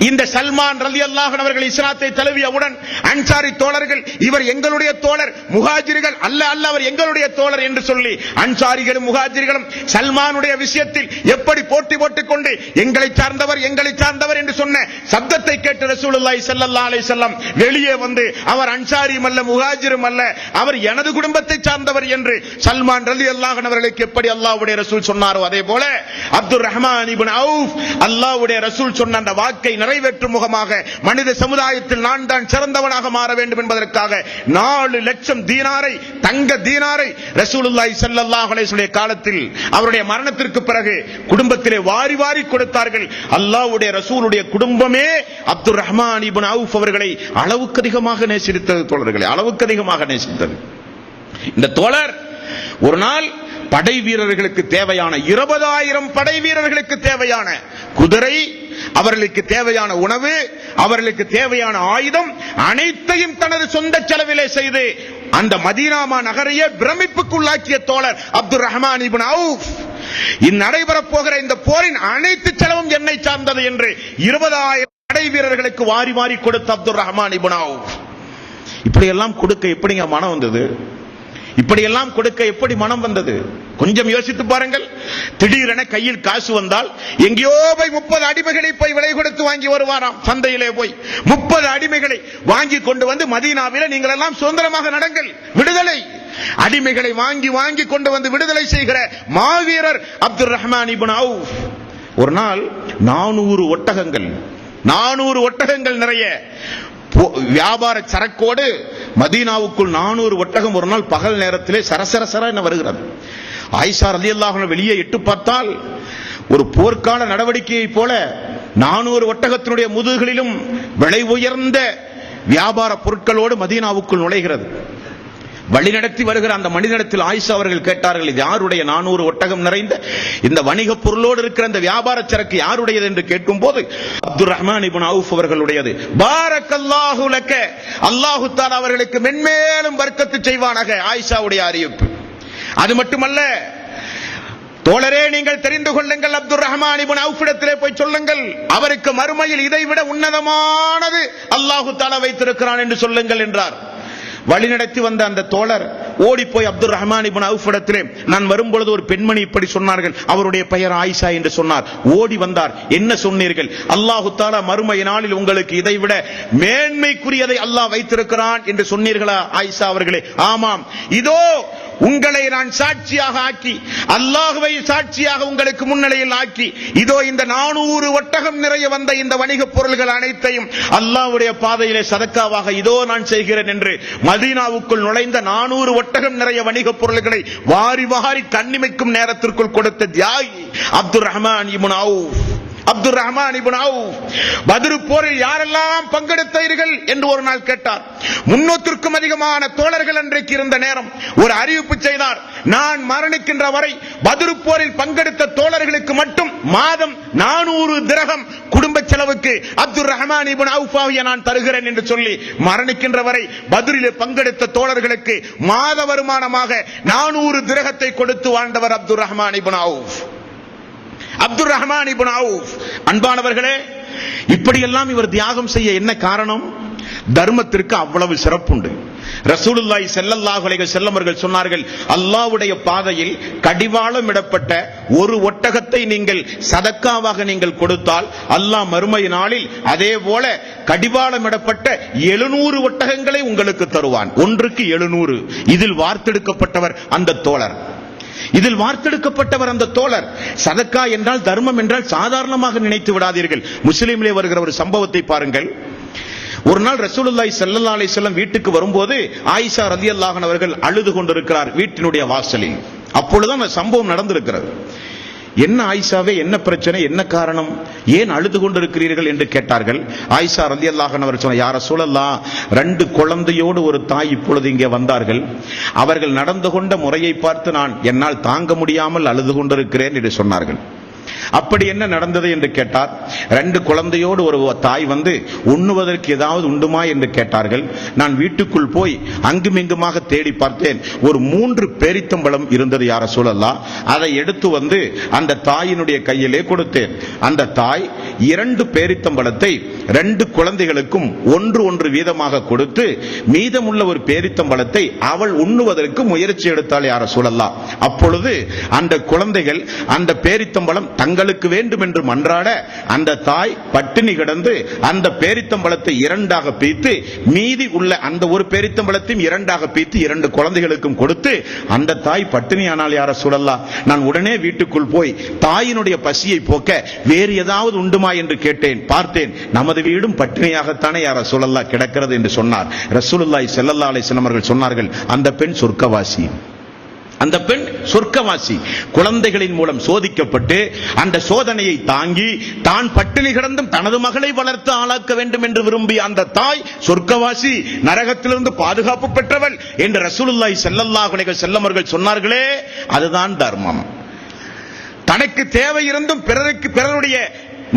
இந்த சல்மான் ரலியல்லாஹு அன்ஹு அவர்கள் இஸ்லாத்தை தழுவியவுடன் அன்சாரி தோழர்கள், இவர் எங்களுடைய தோழர், முஹாஜிர்கள் அல்ல அல்ல அவர் எங்களுடைய தோழர் என்று சொல்லி அன்சாரிகளும் முஹாஜிர்களும் சல்மானுடைய விஷயத்தில் எப்படி போட்டி போட்டுக் கொண்டு எங்களை சார்ந்தவர் எங்களை சார்ந்தவர் என்று சொன்ன சப்தத்தை கேட்டு ரசூலுல்லாஹி ஸல்லல்லாஹு அலைஹி வஸல்லம் வெளியே வந்து அவர் அன்சாரியும் அல்ல முஹாஜிரும் அல்ல, அவர் எனது குடும்பத்தை சார்ந்தவர் என்று சல்மான் ரலியல்லாஹு அன்ஹு அவர்களுக்கு எப்படி அல்லாஹ்வுடைய ரசூல் சொன்னாரோ அதே போல அப்துர் ரஹ்மான் இப்னு அவுஃப் அல்லாஹ்வுடைய ரசூல் சொன்ன அந்த வாக்கை நிறைவேற்றும் முகமாக மனித சமுதாயத்தில் நான் தான் சிறந்தவனாக மாற வேண்டும் என்பதற்காக 4 லட்சம் தீனாரை தங்க தீனாரை ரசூலுல்லாஹி ஸல்லல்லாஹு அலைஹி வஸல்லம் காலத்தில் அவருடைய மரணத்திற்கு பிறகு குடும்பத்திலே வாரி வாரி கொடுத்தார்கள். அல்லாஹ்வுடைய ரசூலுடைய குடும்பமே அப்துர் ரஹ்மான் இப்னு அவுஃப் அவர்களை அளவுக்கு அதிகமாக நேசித்தது. தோழர்களே, அளவுக்கு அதிகமாக நேசித்தது. இந்த தோழர் ஒரு நாள் படை வீரர்களுக்கு தேவையான 20,000 படை வீரர்களுக்கு தேவையான குதிரை, அவர்களுக்கு தேவையான உணவு, அவர்களுக்கு தேவையான ஆயுதம் அனைத்தையும் தனது சொந்த செலவிலே செய்து அந்த மதீனா நகரையே பிரமிப்புக்குள்ளாக்கிய தோழர் அப்துர் ரஹ்மான் இப்னு அவுஃப். நடைபெறப் போகிற இந்த போரின் அனைத்து செலவும் என்னை சார்ந்தது என்று 20,000 படை வீரர்களுக்கு வாரி வாரி கொடுத்த அப்துர் ரஹ்மான் இப்னு அவுஃப். இப்படியெல்லாம் கொடுக்க எப்படிங்க மனம் வந்தது? இப்படியெல்லாம் கொடுக்க எப்படி மனம் வந்தது? கொஞ்சம் யோசித்து பாருங்கள். திடீரென கையில் காசு வந்தால் எங்கேயோ போய் 30 அடிமைகளை போய் விலை கொடுத்து வாங்கி வருவாராம். சந்தையிலே போய் 30 அடிமைகளை வாங்கி கொண்டு வந்து மதீனாவிலே நீங்கள் எல்லாம் சுதந்திரமாக நடங்கள், விடுதலை, அடிமைகளை வாங்கி வாங்கி கொண்டு வந்து விடுதலை செய்கிற மாவீரர் அப்துர் ரஹ்மான் இப்னு அவுஃப். ஒரு நாள் 400 ஒட்டகங்கள் நிறைய வியாபார சரக்கோடு மதீனாவுக்குள் 400 ஒட்டகம் ஒரு நாள் பகல் நேரத்திலே சரசர என வருகிறது. ஆயிஷா ரலியல்லாஹு அன்ஹா வெளியே எட்டு பார்த்தால் ஒரு போர்க்கால நடவடிக்கையை போல 400 ஒட்டகத்தினுடைய முதுகுகளிலும் விலை உயர்ந்த வியாபார பொருட்களோடு மதீனாவுக்குள் நுழைகிறது. வழிநடத்தி வருகிற அந்த மனிதனிடத்தில் ஆயிஷா அவர்கள் கேட்டார்கள், இது யாருடைய 400 ஒட்டகம் நிறைந்த இந்த வணிக பொருளோடு இருக்கிற அந்த வியாபார சரக்கு யாருடையது என்று கேட்கும் போது அப்துர் ரஹ்மான் இப்னு அவுஃப் அவர்களுடையது. பாரக்கல்லாஹு லக்க, அல்லாஹ் தஆலா அவர்களுக்கு மென்மேலும் பர்க்கத்து செய்வானாக. ஆயிஷாவுடைய அறிவிப்பு. அது மட்டுமல்ல தோழரே, நீங்கள் தெரிந்து கொள்ளுங்கள், அப்துர் ரஹ்மான் இப்னு அவுஃப் இடத்திலே போய் சொல்லுங்கள், அவருக்கு மறுமையில் இதைவிட உன்னதமானது அல்லாஹ் தஆலா வைத்திருக்கிறான் என்று சொல்லுங்கள் என்றார். வழிநடத்தி வந்த அந்த தோழர் ஓடி போய் அப்துர் ரஹ்மான் இப்னு அவுஃப் இடத்திலே, நான் வரும்பொழுது ஒரு பெண்மணி இப்படி சொன்னார்கள், அவருடைய பெயர் ஆயிஷா என்று சொன்னார். ஓடி வந்தார். என்ன சொன்னீர்கள்? அல்லாஹ் தஆலா மறுமை நாளில் உங்களுக்கு இதைவிட மேன்மைக்குரியதை அல்லாஹ் வைத்திருக்கிறான் என்று சொன்னீர்களா ஆயிஷா அவர்களே? ஆமாம். இதோ உங்களை நான் சாட்சியாக ஆக்கி, அல்லாஹ்வை சாட்சியாக உங்களுக்கு முன்னிலையில் ஆக்கி, இதோ இந்த 400 ஒட்டகம் நிறைய வந்த இந்த வணிக பொருள்கள் அனைத்தையும் அல்லாஹ்வுடைய பாதையிலே சதக்காவாக இதோ நான் செய்கிறேன் என்று மதீனாவுக்குள் நுழைந்த 400 ஒட்டகம் நிறைய வணிக பொருள்களை வாரி வாரி கண்ணிமைக்கும் நேரத்திற்குள் கொடுத்த தியாகி அப்துர் ரஹ்மான் இப்னு அவுஃப். அப்துர் ரஹ்மான் இப்னு அவுஃப், பத்ர் போரில் யாரெல்லாம் பங்கெடுத்தீர்கள் என்று ஒரு நாள் கேட்டார். 300க்கும் அதிகமான தோழர்கள் அன்றைக்கு இருந்த நேரம் ஒரு அறிவிப்பு செய்தார். நான் மரணிக்கின்ற வரை பத்ர் போரில் பங்கெடுத்த தோழர்களுக்கு மட்டும் மாதம் 400 திரகம் குடும்ப செலவுக்கு அப்துர் ரஹ்மான் இப்னு அவுஃபாவை நான் தருகிறேன் என்று சொல்லி மரணிக்கின்ற வரை பத்ரிலே பங்கெடுத்த தோழர்களுக்கு மாத வருமானமாக 400 திரகத்தை கொடுத்து வாழ்ந்தவர் அப்துர் ரஹ்மான் இப்னு அவுஃப். அப்துர் ரஹ்மான் இப்னு அவுஃப். அன்பானவர்களே, இப்படியெல்லாம் இவர் தியாகம் செய்ய என்ன காரணம்? தர்மத்திற்கு அவ்வளவு சிறப்புண்டு. ரசூலுல்லாஹி ஸல்லல்லாஹு அலைஹி வஸல்லம் அவர்கள் சொன்னார்கள், அல்லாஹ்வுடைய பாதையில் கடிவாளம் இடப்பட்ட ஒரு ஒட்டகத்தை நீங்கள் சதக்காவாக நீங்கள் கொடுத்தால் அல்லாஹ் மறுமை நாளில் அதே போல கடிவாளம் இடப்பட்ட 700 ஒட்டகங்களை உங்களுக்கு தருவான். ஒன்றுக்கு 700. இதில் வார்த்தெடுக்கப்பட்டவர் அந்த தோழர். இதில் வார்த்தெடுக்கப்பட்டவர் அந்த தோழர். சதக்கா என்றால், தர்மம் என்றால் சாதாரணமாக நினைத்து விடாதீர்கள். முஸ்லிமிலே வருகிற ஒரு சம்பவத்தை பாருங்கள். ஒரு நாள் ரசூலுல்லாஹி ஸல்லல்லாஹு அலைஹி வஸல்லம் வீட்டுக்கு வரும்போது ஆயிஷா ரலியல்லாஹு அன்ஹா அவர்கள் அழுது கொண்டிருக்கிறார் வீட்டினுடைய வாசலில். அப்பொழுதுதான் அந்த சம்பவம் நடந்திருக்கிறது. என்ன ஆயிஷாவே, என்ன பிரச்சனை, என்ன காரணம், ஏன் அழுது கொண்டிருக்கிறீர்கள் என்று கேட்டார்கள். ஆயிஷா ரலியல்லாஹு அன்ஹா சொன்னார், யா ரசூலல்லாஹ், 2 குழந்தையோடு ஒரு தாய் இப்பொழுது இங்கே வந்தார்கள். அவர்கள் நடந்து கொண்ட முறையை பார்த்து நான் என்னால் தாங்க முடியாமல் அழுது கொண்டிருக்கிறேன் என்று சொன்னார்கள். அப்படி என்ன நடந்தது என்று கேட்டார். 2 குழந்தையோடு ஒரு தாய் வந்து உண்ணுவதற்கு ஏதாவது உண்டுமா என்று கேட்டார்கள். நான் வீட்டுக்குள் போய் அங்குமிங்குமாக தேடி பார்த்தேன். ஒரு 3 பேரித்தம்பழம் இருந்தது யா ரசூலல்லாஹ். அதை எடுத்து வந்து அந்த தாயினுடைய கையிலே கொடுத்தேன். அந்த தாய் 2 பேரித்தம்பழத்தை 2 குழந்தைகளுக்கும் 1 வீதமாக கொடுத்து மீதமுள்ள ஒரு பேரித்தம்பழத்தை அவள் உண்ணுவதற்கு முயற்சி எடுத்தாள் யா ரசூலல்லாஹ். அப்பொழுது அந்த குழந்தைகள் அந்த பேரித்தம்பழம் தங்களுக்கு வேண்டும் என்று மன்றாட அந்த தாய் பட்டினி கிடந்து அந்த பேரித்தம்பழத்தை 2ஆக பிரித்து மீதி உள்ள அந்த ஒரு பேரித்தம்பழத்தையும் 2ஆக பிரித்து 2 குழந்தைகளுக்கும் கொடுத்து அந்த தாய் பட்டினியானால் யா ரசூலல்லாஹ். நான் உடனே வீட்டுக்குள் போய் தாயினுடைய பசியை போக்க வேறு ஏதாவது உண்டுமா என்று கேட்டேன். பார்த்தேன், நமது வீடும் பட்டினியாகத்தானே யா ரசூலல்லாஹ் கிடக்கிறது என்று சொன்னார். ரசூலுல்லாஹி ஸல்லல்லாஹு அலைஹி வஸல்லம் அவர்கள் சொன்னார்கள், அந்த பெண் சொர்க்கவாசி. அந்த பெண் சொர்க்கவாசி. குழந்தைகளின் மூலம் சோதிக்கப்பட்டு அந்த சோதனையை தாங்கி தான் பட்டினி கிடந்தும் தனது மகளை வளர்த்து ஆளாக்க வேண்டும் என்று விரும்பிய அந்த தாய் சொர்க்கவாசி, நரகத்திலிருந்து பாதுகாப்பு பெற்றவள் என்று ரசூலுல்லாஹி ஸல்லல்லாஹு அலைஹி வஸல்லம் அவர்கள் சொன்னார்களே, அதுதான் தர்மம். தனக்கு தேவை இருந்தும் பிறருடைய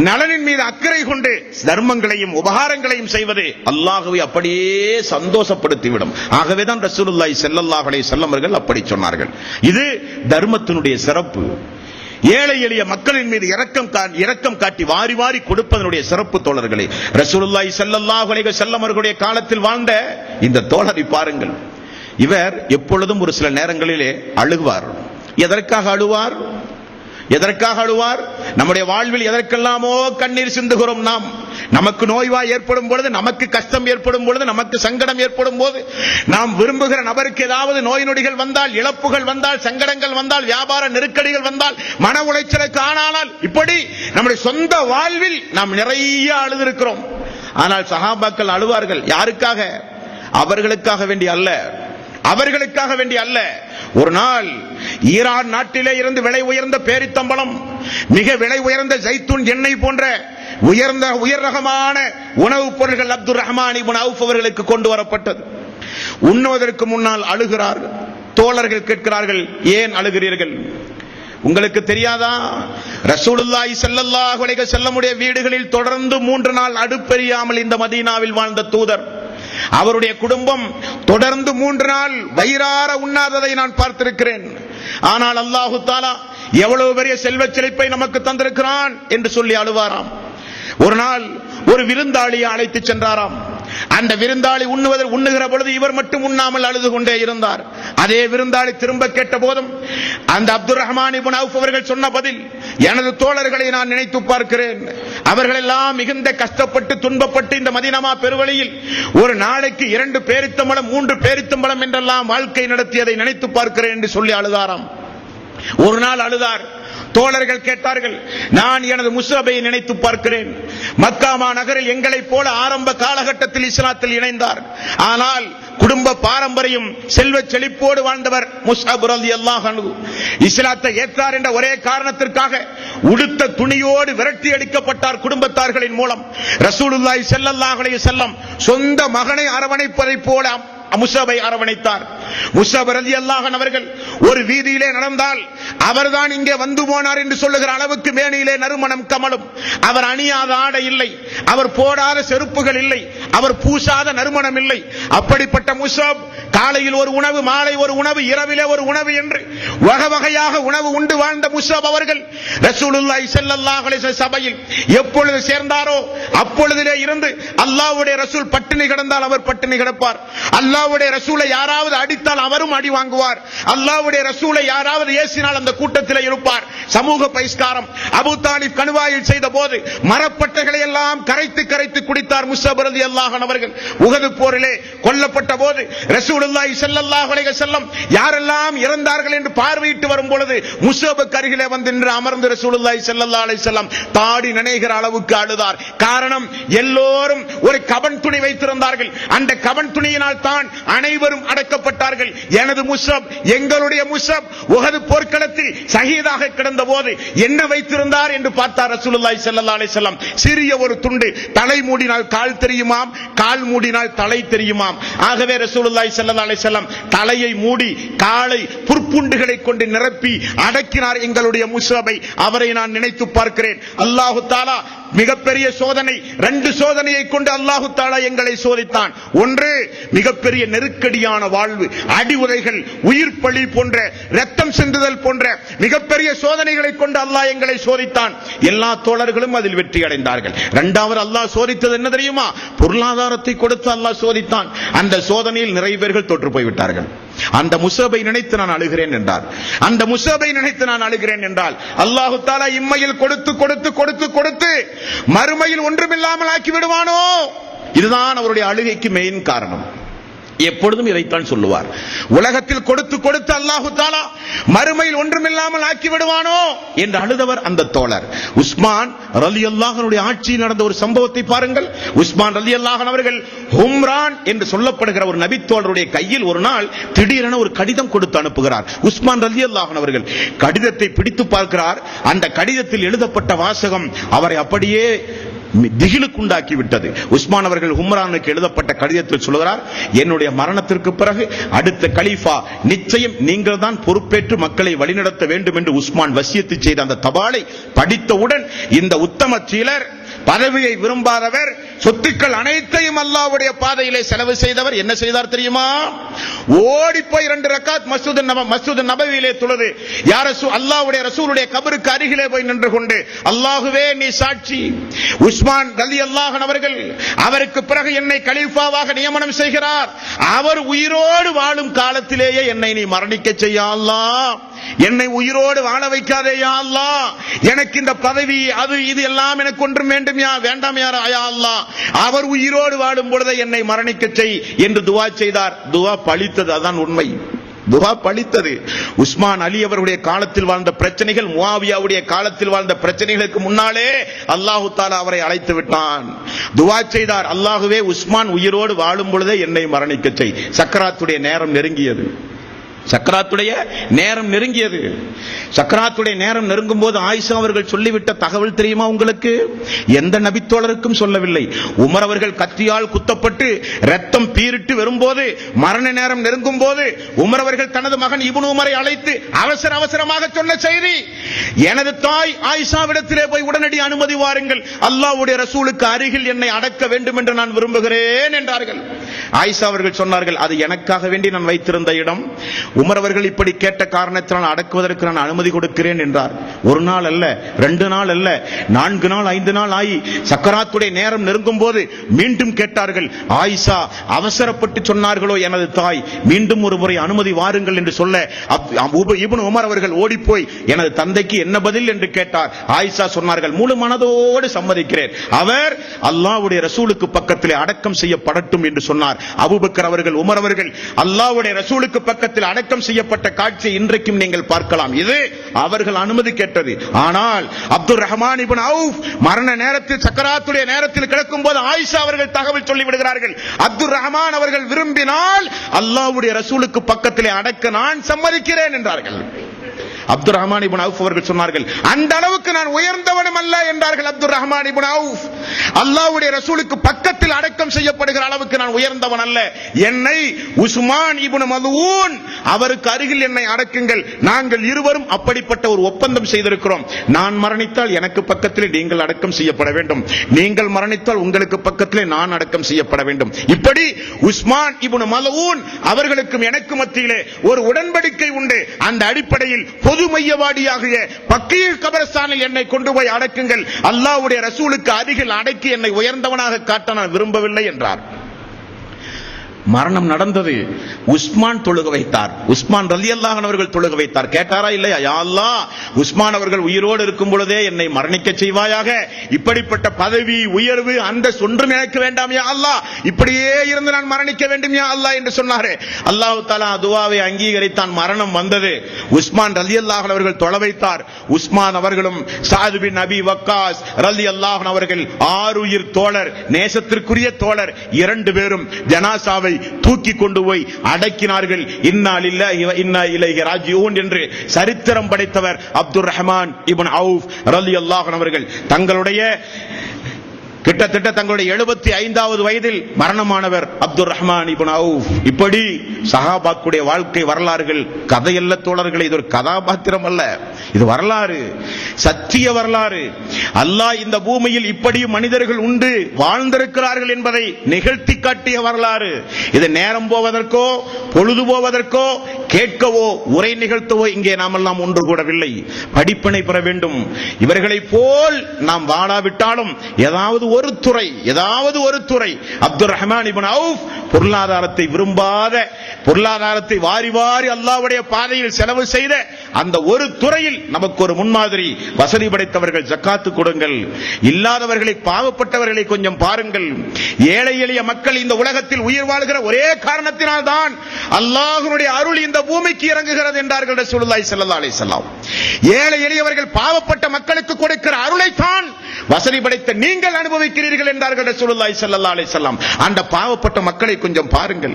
நலனின் மீது அக்கறை கொண்டு தர்மங்களையும் உபகாரங்களையும் செய்வது அல்லாஹ்வை அப்படியே சந்தோஷப்படுத்திவிடும். ஆகவேதான் ரசூலுல்லாஹி ஸல்லல்லாஹு அலைஹி வஸல்லம் அவர்கள் அப்படி சொன்னார்கள். இது தர்மத்தினுடைய சிறப்பு. ஏழை எளிய மக்களின் மீது இரக்கம் காட்டி வாரி வாரி கொடுப்பதனுடைய சிறப்பு தோழர்களே. ரசூலுல்லாஹி ஸல்லல்லாஹு அலைஹி வஸல்லம் அவர்களுடைய காலத்தில் வாழ்ந்த இந்த தோழரை பாருங்கள். இவர் எப்பொழுதும் ஒரு சில நேரங்களிலே அழுவார். எதற்காக அழுவார்? எதற்காக அழுவார்? நம்முடைய வாழ்வில் எதற்கெல்லாமோ கண்ணீர் சிந்துகிறோம். நாம் நமக்கு நோய்வாய் ஏற்படும் பொழுது, நமக்கு கஷ்டம் ஏற்படும் பொழுது, நமக்கு சங்கடம் ஏற்படும் போது, நாம் விரும்புகிற நபருக்கு ஏதாவது நோய் நொடிகள் வந்தால், இழப்புகள் வந்தால், சங்கடங்கள் வந்தால், வியாபார நெருக்கடிகள் வந்தால், மன உளைச்சலுக்கு ஆனானால், இப்படி நம்முடைய சொந்த வாழ்வில் நாம் நிறைய அழுதிருக்கிறோம். ஆனால் சஹாபாக்கள் அழுவார்கள். யாருக்காக? அவர்களுக்காக வேண்டி அல்ல, அவர்களுக்காக வேண்டி அல்ல. ஒரு நாள் ஈரான் நாட்டிலே இருந்து விலை உயர்ந்த பேரித்தம்பழம், மிக விலை உயர்ந்த ஜைத்தூன் எண்ணெய் போன்ற உயர் ரகமான உணவுப் பொருள்கள் அப்துர் ரஹ்மான் இப்னு அவுஃப் அவர்களுக்கு கொண்டு வரப்பட்டது. உண்ணுவதற்கு முன்னால் அழுகிறார். தோழர்கள் கேட்கிறார்கள், ஏன் அழுகிறீர்கள்? உங்களுக்கு தெரியாதா? ரசூலுல்லாஹி ஸல்லல்லாஹு அலைஹி வஸல்லம் உடைய வீடுகளில் தொடர்ந்து 3 நாள் அடுப்பெரியாமல் இந்த மதீனாவில் வாழ்ந்த தூதர், அவருடைய குடும்பம் தொடர்ந்து 3 நாள் வயிறார உண்ணாததை நான் பார்த்திருக்கிறேன். ஆனால் அல்லாஹு தஆலா எவ்வளவு பெரிய செல்வச் செழிப்பை நமக்கு தந்திருக்கிறான் என்று சொல்லி அழுவாராம். ஒரு நாள் ஒரு விருந்தாளியை அழைத்து சென்றாராம். அந்த விருந்தாளி உண்ணுகிற பொழுது இவர் மட்டும் உண்ணாமல் அழுது கொண்டே இருந்தார். அதே விருந்தாளி திரும்ப கேட்ட போதும் அந்த அப்துர் ரஹ்மான் இப்னு அவுஃப் அவர்கள் சொன்ன பதில், எனது தோழர்களை நான் நினைத்து பார்க்கிறேன். அவர்கள் எல்லாம் மிகுந்த கஷ்டப்பட்டு துன்பப்பட்டு இந்த மதீனா பெருவழியில் ஒரு நாளைக்கு 2 பேரித்தம்பழம் 3 பேரித்தம்பழம் என்றெல்லாம் வாழ்க்கை நடத்தியதை நினைத்து பார்க்கிறேன் என்று சொல்லி அழுதாராம். ஒரு நாள் அழுதார். தோழர்கள் கேட்டார்கள், நான் எனது முஸ்அபை நினைத்து பார்க்கிறேன். மக்கா நகரில் எங்களைப் போல ஆரம்ப காலகட்டத்தில் இஸ்லாத்தில் இணைந்தார். ஆனால் குடும்ப பாரம்பரியம் செல்வ செழிப்போடு வாழ்ந்தவர் முஸ்அப் ரலியல்லாஹு அன்ஹு. இஸ்லாத்தை ஏற்றார் என்ற ஒரே காரணத்திற்காக உடுத்த துணியோடு விரட்டி அடிக்கப்பட்டார் குடும்பத்தார்களின் மூலம். ரசூலுல்லாஹி ஸல்லல்லாஹு அலைஹி வஸல்லம் சொந்த மகனை அரவணைப்பதை போல முஸ்அபை அரவணைத்தார். முஸ்அப் ரலியல்லாஹு அன்ஹு அவர்கள் ஒரு வீதியிலே நடந்தால் அவர்தான் இங்கே வந்து போனார் என்று சொல்லுகிற அளவுக்கு மேனியிலே நறுமணம் கமலும். அவர் அணியாத ஆடை இல்லை, அவர் போடாத செருப்புகள் இல்லை, அவர் பூசாத நறுமணம் இல்லை. அப்படிப்பட்ட முஸ்அப் காலையில் ஒரு உணவு, மாலை ஒரு உணவு, இரவிலே ஒரு உணவு என்று வகை வகையாக உணவு உண்டு வாழ்ந்த முஸ்அப் அவர்கள் ரசூலுல்லாஹி ஸல்லல்லாஹு அலைஹி வஸல்லம் சபையில் எப்பொழுது சேர்ந்தாரோ அப்பொழுதிலே இருந்து அல்லாஹ்வுடைய ரசூல் பட்டினி கிடந்தால் அவர் பட்டினி கிடப்பார், அல்லாஹ்வுடைய ரசூலை யாராவது அடித்தால் அவரும் அடி வாங்குவார், அல்லாஹ்வுடைய ரசூலை யாராவது ஏசினால் அந்த கூட்டத்தில் இருப்பார். சமூக பகிஷ்காரம் அபூ தாலிப் கணுவாயில் செய்த போது மரப்பட்டைகளை எல்லாம் கரைத்து கரைத்து குடித்தார் முஸ்அப் ரலியல்லாஹு அன்ஹு அவர்கள். உஹது போரிலே கொல்லப்பட்ட போது ரசூலுல்லாஹி ஸல்லல்லாஹு அலைஹி வஸல்லம் யாரெல்லாம் இறந்தார்கள் என்று பார்வையிட்டு வரும் பொழுது முஸ்அபுக்கு அருகிலே வந்து நின்று அமர்ந்து ரசூலுல்லாஹி ஸல்லல்லாஹு அலைஹி வஸல்லம் தாடி நனைகிற அளவுக்கு அழுதார். காரணம், எல்லோரும் ஒரு கபன் துணி வைத்திருந்தார்கள். அந்த கபன் துணியினால் தான் அனைவரும் அடக்கப்பட்டார்கள். எனது முஸ்அப், எங்களுடைய முஸ்அப் உஹது போர்க்களத்தில் ஷஹீதாக கிடந்த போது என்ன வைத்திருந்தார் என்று பார்த்தார் ரசூலுல்லாஹி ஸல்லல்லாஹு அலைஹி வஸல்லம். சிறிய ஒரு துண்டு, தலை மூடினால் கால் தெரியுமாம், கால் மூடினால் தலை தெரியுமாம். ஆகவே ரசூலுல்லாஹி ஸல்லல்லாஹு அலைஹி வஸல்லம் தலையை மூடி காலை புற்புண்டுகளை கொண்டு நிரப்பி அடக்கினார் எங்களுடைய முஸ்அபை. அவரை நான் நினைத்து பார்க்கிறேன். அல்லாஹு தஆலா மிகப்பெரிய சோதனை, 2 சோதனையை கொண்டு அல்லாஹு தஆலா எங்களை சோதித்தான். ஒன்று, மிகப்பெரிய நெருக்கடியான வாழ்வு, அடி உதைகள், உயிர் பலி போன்ற, ரத்தம் சிந்துதல் போன்ற மிகப்பெரிய சோதனைகளை கொண்டு அல்லாஹ் எங்களை சோதித்தான். எல்லா தோழர்களும் அதில் வெற்றி அடைந்தார்கள். இரண்டாவது அல்லாஹ் சோதித்தது என்ன தெரியுமா? பொருளாதாரத்தை கொடுத்து அல்லாஹ் சோதித்தான். அந்த சோதனையில் நிறைய பேர்கள் தோற்று போய்விட்டார்கள். அந்த முஸ்அபை நினைத்து நான் அழுகிறேன் என்றார். அந்த முஸ்அபை நினைத்து நான் அழுகிறேன் என்றால் அல்லாஹு தஆலா இம்மையில் கொடுத்து கொடுத்து கொடுத்து கொடுத்து மறுமையில் ஒன்றுமில்லாமல் ஆக்கி விடுவானோ? இதுதான் அவருடைய அழுகைக்கு மெயின் காரணம். எப்பொழுதும் இதைத்தான் சொல்லுவார். உலகத்தில் கொடுத்து கொடுத்து அல்லாஹு தஆலா மறுமையில் ஒன்றுமில்லாமல் ஆக்கி விடுவானோ என்று அழுதவர் அந்த தோழர். உஸ்மான் ரலியல்லாஹு அன்ஹு ஆட்சியில் நடந்த ஒரு சம்பவத்தை பாருங்கள். உஸ்மான் ரலியல்லாஹு அன்ஹு அவர்கள் ஹும்ரான் என்று சொல்லப்படுகிற ஒரு நபி தோழருடைய கையில் ஒரு நாள் திடீரென ஒரு கடிதம் கொடுத்து அனுப்புகிறார். உஸ்மான் ரலியல்லாஹு அன்ஹு அவர்கள் கடிதத்தை பிடித்து பார்க்கிறார். அந்த கடிதத்தில் எழுதப்பட்ட வாசகம் அவரை அப்படியே திகிலுக்குண்டாக்கி விட்டது. உஸ்மான் அவர்கள் ஹும்ரானுக்கு எழுதப்பட்ட கடிதத்தில் சொல்கிறார், என்னுடைய மரணத்திற்கு பிறகு அடுத்த கலீஃபா நிச்சயம் நீங்கள் தான் பொறுப்பேற்று மக்களை வழிநடத்த வேண்டும் என்று உஸ்மான் வசியத்து செய்த அந்த தபாலை படித்தவுடன் இந்த உத்தம சீலர், பதவியை விரும்பாதவர், சொத்துக்கள் அனைத்தையும் அல்லாஹ்வுடைய பாதையிலே செலவு செய்தவர் என்ன செய்தார் தெரியுமா? ஓடி போய் 2 ரக்காத் மஸ்ஜித் நபவியிலே தொழுது, யா ரசூல், அல்லாஹ்வுடைய ரசூலுடைய கபருக்கு அருகிலே போய் நின்று கொண்டு, அல்லாஹ்வே நீ சாட்சி, உஸ்மான் ரலியல்லாஹு அன்ஹு அவர்கள் அவருக்கு பிறகு என்னை கலீஃபாவாக நியமனம் செய்கிறார். அவர் உயிரோடு வாழும் காலத்திலேயே என்னை நீ மரணிக்க செய்ய அல்லாஹ், என்னை உயிரோடு வாழ வைக்காதே யா அல்லாஹ், எனக்கு இந்த பதவி அது இது எல்லாம் எனக்கு ஒன்றும் வேண்டாம் யா அல்லாஹ், அவர் உயிரோடு வாழும் பொழுது என்னை மரணிக்க செய் என்று துஆ செய்தார். துஆ பலித்தது. அதான் உண்மை. துஆ பலித்தது. உஸ்மான் அலி அவருடைய காலத்தில் வாழ்ந்த பிரச்சனைகள், முஆவியாவுடைய காலத்தில் வாழ்ந்த பிரச்சனைகளுக்கு முன்னாலே அல்லாஹு தஆலா அவரை அழைத்து விட்டான். துஆ செய்தார், அல்லாஹ்வே உஸ்மான் உயிரோடு வாழும் பொழுதே என்னை மரணிக்க செய். சக்கராத்துடைய நேரம் நெருங்கியது. சக்கராத்துடைய நேரம் நெருங்கியது. சக்கராத்துடைய நேரம் நெருங்கும் போது ஆயிஷா அவர்கள் சொல்லிவிட்ட தகவல் தெரியுமா உங்களுக்கு? எந்த நபித்தோழருக்கும் சொல்லவில்லை. உமர் அவர்கள் கத்தியால் குத்தப்பட்டு ரத்தம் பீரிட்டு வரும்போது, மரண நேரம் நெருங்கும் போது உமர் அவர்கள் தனது மகன் இப்னு உமரை அழைத்து அவசர அவசரமாக சொன்ன செய்தி, எனது தாய் ஆயிஷாவிடத்திலே போய் உடனடி அனுமதி வாருங்கள், அல்லாஹ்வுடைய ரசூலுக்கு அருகில் என்னை அடக்க வேண்டும் என்று நான் விரும்புகிறேன் என்றார்கள். ஆயிஷா அவர்கள் சொன்னார்கள், அது எனக்காக வேண்டி நான் வைத்திருந்த இடம். உமர் அவர்கள் இப்படி கேட்ட காரணத்தினால் அடக்குவதற்கு நான் அனுமதி கொடுக்கிறேன் என்றார். 1 நாள் அல்ல, 2 நாள் அல்ல, 4 நாள் 5 நாள் ஆகி சக்கராத்துடைய நேரம் நெருங்கும் போது மீண்டும் கேட்டார்கள். ஆயிஷா அவசரப்பட்டு சொன்னார்களோ எனது தாய், மீண்டும் ஒரு முறை அனுமதி வாருங்கள் என்று சொல்ல இப்னு உமர் அவர்கள் ஓடிப்போய் எனது தந்தைக்கு என்ன பதில் என்று கேட்டார். ஆயிஷா சொன்னார்கள், முழு மனதோடு சம்மதிக்கிறேன், அவர் அல்லாஹ்வுடைய ரசூலுக்கு பக்கத்திலே அடக்கம் செய்யப்படட்டும் என்று சொன்னார். சொன்னார். அபூபக்கர் அவர்கள், உமர் அவர்கள் அல்லாஹ்வுடைய ரசூலுக்கு பக்கத்தில் அடக்கம் செய்யப்பட்ட காட்சியை இன்றைக்கும் நீங்கள் பார்க்கலாம். இது அவர்கள் அனுமதி கேட்டது. ஆனால் அப்துர் ரஹ்மான் இப்னு அவுஃப் மரண நேரத்தில், சக்கராத்துடைய நேரத்தில் கிடக்கும் போது ஆயிஷா அவர்கள் தகவல் சொல்லி விடுகிறார்கள், அப்துர் ரஹ்மான் அவர்கள் விரும்பினால் அல்லாஹ்வுடைய ரசூலுக்கு பக்கத்திலே அடக்க நான் சம்மதிக்கிறேன் என்றார்கள். அப்துர் ரஹ்மான் இப்னு அவுஃப் அவர்கள் சொன்னார்கள், அந்த அளவுக்கு நான் உயர்ந்தவனும் அல்ல என்றார்கள். அப்துர் ரஹ்மான் இப்னு அவுஃப், அல்லாஹ்வுடைய ரசூலுக்கு பக்கத்தில் அடக்கம் செய்யப்படுகிற அளவுக்கு நான் உயர்ந்தவன் அல்ல, என்னை உஸ்மான் இப்னு மதுஊன் அவருக்கு அருகில் என்னை அடக்குங்கள், நாங்கள் இருவரும் அப்படிப்பட்ட ஒரு ஒப்பந்தம் செய்திருக்கிறோம், நான் மரணித்தால் எனக்கு பக்கத்திலே நீங்கள் அடக்கம் செய்யப்பட வேண்டும், நீங்கள் மரணித்தால் உங்களுக்கு பக்கத்திலே நான் அடக்கம் செய்யப்பட வேண்டும். இப்படி உஸ்மான் இப்னு மதுஊன் அவர்களுக்கும் எனக்கு மத்தியிலே ஒரு உடன்படிக்கை உண்டு. அந்த அடிப்படையில் பொது மையவாடியாகிய பக்கீர் கபரஸ்தானில் என்னை கொண்டு போய் அடக்குங்கள், அல்லாஹ்வுடைய ரசூலுக்கு அருகில் அடக்கி என்னை உயர்ந்தவனாக காட்ட நான் விரும்பவில்லை என்றார். மரணம் நடந்தது. உஸ்மான் தொழுக வைத்தார். உஸ்மான் ரலியல்லாஹு அன்ஹு அவர்கள் தொழுக வைத்தார். கேட்டாரா இல்லையா, யா அல்லாஹ், உஸ்மான் அவர்கள் உயிரோடு இருக்கும் பொழுதே என்னை மரணிக்க செய்வாயாக, இப்படிப்பட்ட பதவி, உயர்வு, அந்தஸ்து ஒன்றும் எனக்கு வேண்டாம் யா அல்லாஹ், இப்படியே இருந்து நான் மரணிக்க வேண்டும் யா அல்லாஹ் என்று சொன்னாரே. அல்லாஹ் தஆலா துஆவை அங்கீகரித்தான். மரணம் வந்தது. உஸ்மான் ரலியல்லாஹு அன்ஹு அவர்கள் தொழ வைத்தார். உஸ்மான் அவர்களும் சாத் பின் அபி வக்காஸ் ரலியல்லாஹு அன்ஹு அவர்கள் ஆருயிர் தோழர், நேசத்திற்குரிய தோழர், இரண்டு பேரும் ஜனாசாவை தூக்கி கொண்டு போய் அடக்கினார்கள். இன்னா லில்லாஹி வ இன்னா இலைஹி ராஜிஊன் என்று சரித்திரம் படைத்தவர் அப்துர் ரஹ்மான் இப்னு அவுஃப் ரலியல்லாஹு அன்ஹு அவர்கள். தங்களுடைய கிட்டத்தட்ட தங்களுடைய 75வது வயதில் மரணமானவர் அப்துர் ரஹ்மான் இப்னு அவுஃப். இப்படி சஹாபாக்களுடைய வாழ்க்கை வரலாறுகள் கதையல்ல தோழர்களே, இது ஒரு கதாபாத்திரம் அல்ல, இது வரலாறு, சத்திய வரலாறு. அல்லாஹ் இந்த பூமியில் இப்படி மனிதர்கள் உண்டு, வாழ்ந்திருக்கிறார்கள் என்பதை நிகழ்த்தி காட்டிய வரலாறு. இது நேரம் போவதற்கோ, பொழுது போவதற்கோ, கேட்கவோ, உரை நிகழ்த்தவோ இங்கே நாமெல்லாம் ஒன்று கூடவில்லை. படிப்பினை பெற வேண்டும். இவர்களை போல் நாம் வாழாவிட்டாலும் ஏதாவது ஒரு துறை அப்துர் ரஹ்மான் இப்னு அவுஃப் பொருளாதாரத்தை விரும்பாத, பொருளாதாரத்தை வாரி வாரி அல்லாஹ்வுடைய பாதையில் செலவு செய்த அந்த ஒரு துறையில் நமக்கு ஒரு முன்மாதிரி. வசதி படைத்தவர்கள் ஜக்காத்து கொடுங்கள், இல்லாதவர்களை, பாவப்பட்டவர்களை கொஞ்சம் பாருங்கள். ஏழை எளிய மக்கள் இந்த உலகத்தில் உயிர் வாழ்கிற ஒரே காரணத்தினால் தான் அல்லாஹ்வுடைய அருள் இந்த பூமிக்கு இறங்குகிறது என்றார்கள் ரசூலுல்லாஹி ஸல்லல்லாஹு அலைஹி வஸல்லம். ஏழை எளியவர்கள், பாவப்பட்ட மக்களுக்கு கொடுக்கிற அருளைத்தான் வசதி படைத்த நீங்கள் அனுபவிக்கிறீர்கள் என்றார்கள் ரசூலுல்லாஹி ஸல்லல்லாஹு அலைஹி வஸல்லம். அந்த பாவப்பட்ட மக்களை கொஞ்சம் பாருங்கள்.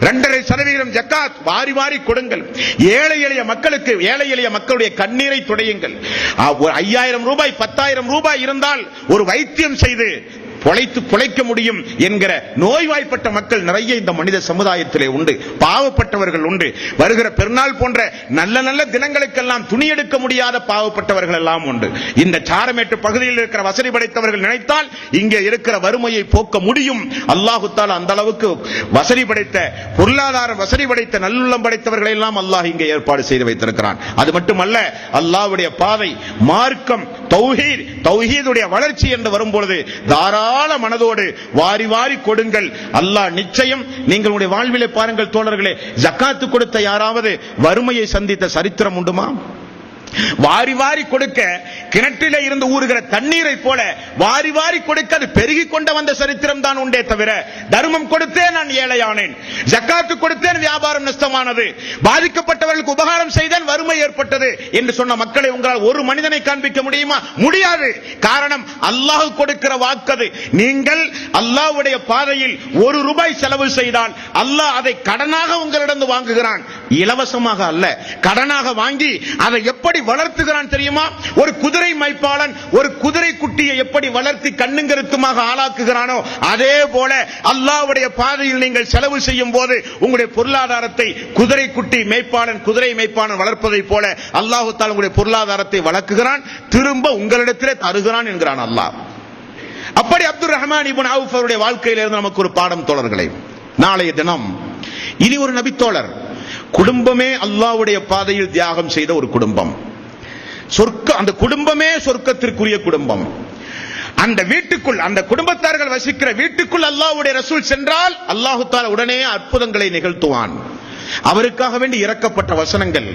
2.5% ஜக்காத் வாரி வாரி கொடுங்கள். ஏழை எளிய மக்களுக்கு, ஏழை எளிய மக்களுடைய கண்ணீரை துடையுங்கள். 5000 ரூபாய், 10,000 ரூபாய் இருந்தால் ஒரு வைத்தியம் செய்து பொழைக்க முடியும் என்கிற நோய்வாய்ப்பட்ட மக்கள் நிறைய இந்த மனித சமுதாயத்திலே உண்டு. பாவப்பட்டவர்கள் உண்டு. வருகிற பெருநாள் போன்ற நல்ல நல்ல தினங்களுக்கெல்லாம் துணி எடுக்க முடியாத பாவப்பட்டவர்கள் எல்லாம் உண்டு. இந்த சாரமேட்டு பகுதியில் இருக்கிற வசதி படைத்தவர்கள் நினைத்தால் இங்கே இருக்கிற வறுமையை போக்க முடியும். அல்லாஹ் தஆலா அந்த அளவுக்கு வசதி படைத்த, பொருளாதார வசதி படைத்த, நல்லுள்ளம் படைத்தவர்களை எல்லாம் அல்லாஹ் இங்கே ஏற்பாடு செய்து வைத்திருக்கிறான். அது மட்டுமல்ல, அல்லாஹ்வுடைய பாதை, மார்க்கம், தௌஹீத், தௌஹீதுடைய வளர்ச்சி என்று வரும்பொழுது தாராள மனதோடு வாரி வாரி கொடுங்கள். அல்லாஹ் நிச்சயம், நீங்கள் உங்களுடைய வாழ்விலே பாருங்கள் தோழர்களே, ஜக்காத்து கொடுத்த யாராவது வறுமையை சந்தித்த சரித்திரம் உண்டுமா? வாரி வாரி கொடுக்க, கிணற்றிலே இருந்து ஊறுகிற தண்ணீரை போல வாரி வாரி கொடுக்க அது பெருகி கொண்ட வந்த சரித்திரம் தான் உண்டே தவிர, தர்மம் கொடுத்தேன் நான் ஏழையானேன், ஜக்காத்து கொடுத்தேன் வியாபாரம் நஷ்டமானது, பாதிக்கப்பட்டவர்களுக்கு உபகாரம் செய்தேன் வறுமை ஏற்பட்டது என்று சொன்ன மக்களை உங்களால் ஒரு மனிதனை காண்பிக்க முடியுமா? முடியாது. காரணம், அல்லாஹ் கொடுக்கிற வாக்கு. நீங்கள் அல்லாஹ்வுடைய பாதையில் 1 ரூபாய் செலவு செய்தால் அல்லாஹ் அதை கடனாக உங்களிடம் வாங்குகிறான். இலவசமாக அல்ல, கடனாக வாங்கி அதை எப்படி வளர்த்துகிறான் தெரியுமா? ஒரு குதிரை மைப்பாளன் ஒரு குதிரை குட்டியை எப்படி வளர்த்தி கண்ணுங்கருத்துமாக ஆளாக்குகிறானோ அதே போல அல்லாஹ்வுடைய பாதையில் நீங்கள் செலவு செய்யும் போது உங்களுடைய பொருளாதாரத்தை குதிரை குட்டி மைப்பாளன், குதிரை மைப்பாளன் வளர்ப்பதை போல அல்லாஹ் தஆலா உங்களுடைய பொருளாதாரத்தை வளர்க்குகிறான், திரும்ப உங்களிடத்திலே தருகிறான் என்கிறான் அல்லாஹ். அப்படி அப்துர் ரஹ்மான் இப்னு அவுஃப் அவருடைய வாழ்க்கையிலிருந்து நமக்கு ஒரு பாடம் தோழர்களே. நாளைய தினம் இனி ஒரு நபி தோழர், குடும்பமே அல்லாஹ்வுடைய பாதையில் தியாகம் செய்த ஒரு குடும்பம், அந்த குடும்பமே சொர்க்கத்திற்குரிய குடும்பம். அந்த வீட்டுக்குள், அந்த குடும்பத்தார்கள் வசிக்கிற வீட்டுக்குள் அல்லாஹ்வுடைய ரசூல் சென்றால் அல்லாஹ் தஆலா உடனே அற்புதங்களை நிகழ்த்துவான். அவருக்காக வேண்டி இறக்கப்பட்ட வசனங்கள்,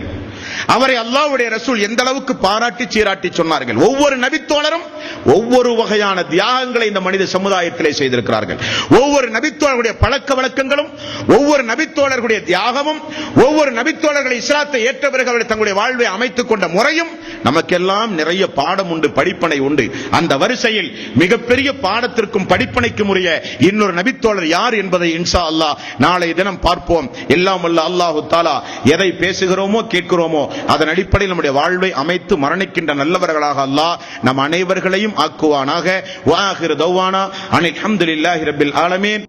அவரை அல்லாஹ்வுடைய ரசூல் எந்த அளவுக்கு பாராட்டி சீராட்டி சொன்னார்கள். ஒவ்வொரு நபித்தோழரும் ஒவ்வொரு வகையான தியாகங்களை இந்த மனித சமுதாயத்திலே செய்திருக்கிறார்கள். ஒவ்வொரு நபித்தோழர்களுடைய பழக்க வழக்கங்களும், ஒவ்வொரு நபித்தோழர்களுடைய தியாகமும், ஒவ்வொரு நபித்தோழர்கள் இஸ்லாத்தை ஏற்ற பிறகு அவர்கள் தங்களுடைய வாழ்வை அமைத்துக் கொண்ட முறையும் நமக்கெல்லாம் நிறைய பாடம் உண்டு, படிப்பனை உண்டு. அந்த வரிசையில் மிகப்பெரிய பாடத்திற்கும் படிப்பனைக்கும் உரிய இன்னொரு நபித்தோழர் யார் என்பதை இன்ஷா அல்லாஹ் நாளை தினம் பார்ப்போம். எல்லாம் வல்ல அல்லாஹு தஆலா எதை பேசுகிறோமோ கேட்கிறோமோ அதன் அடிப்படையில் நம்முடைய வாழ்வை அமைத்து மரணிக்கின்ற நல்லவர்களாக அல்லாஹ் நம் அனைவர்களையும் ஆக்குவானாக. வ ஆகிரு தௌவானா அனில் ஹம்துலில்லாஹி ரப்பில் ஆலமீன்.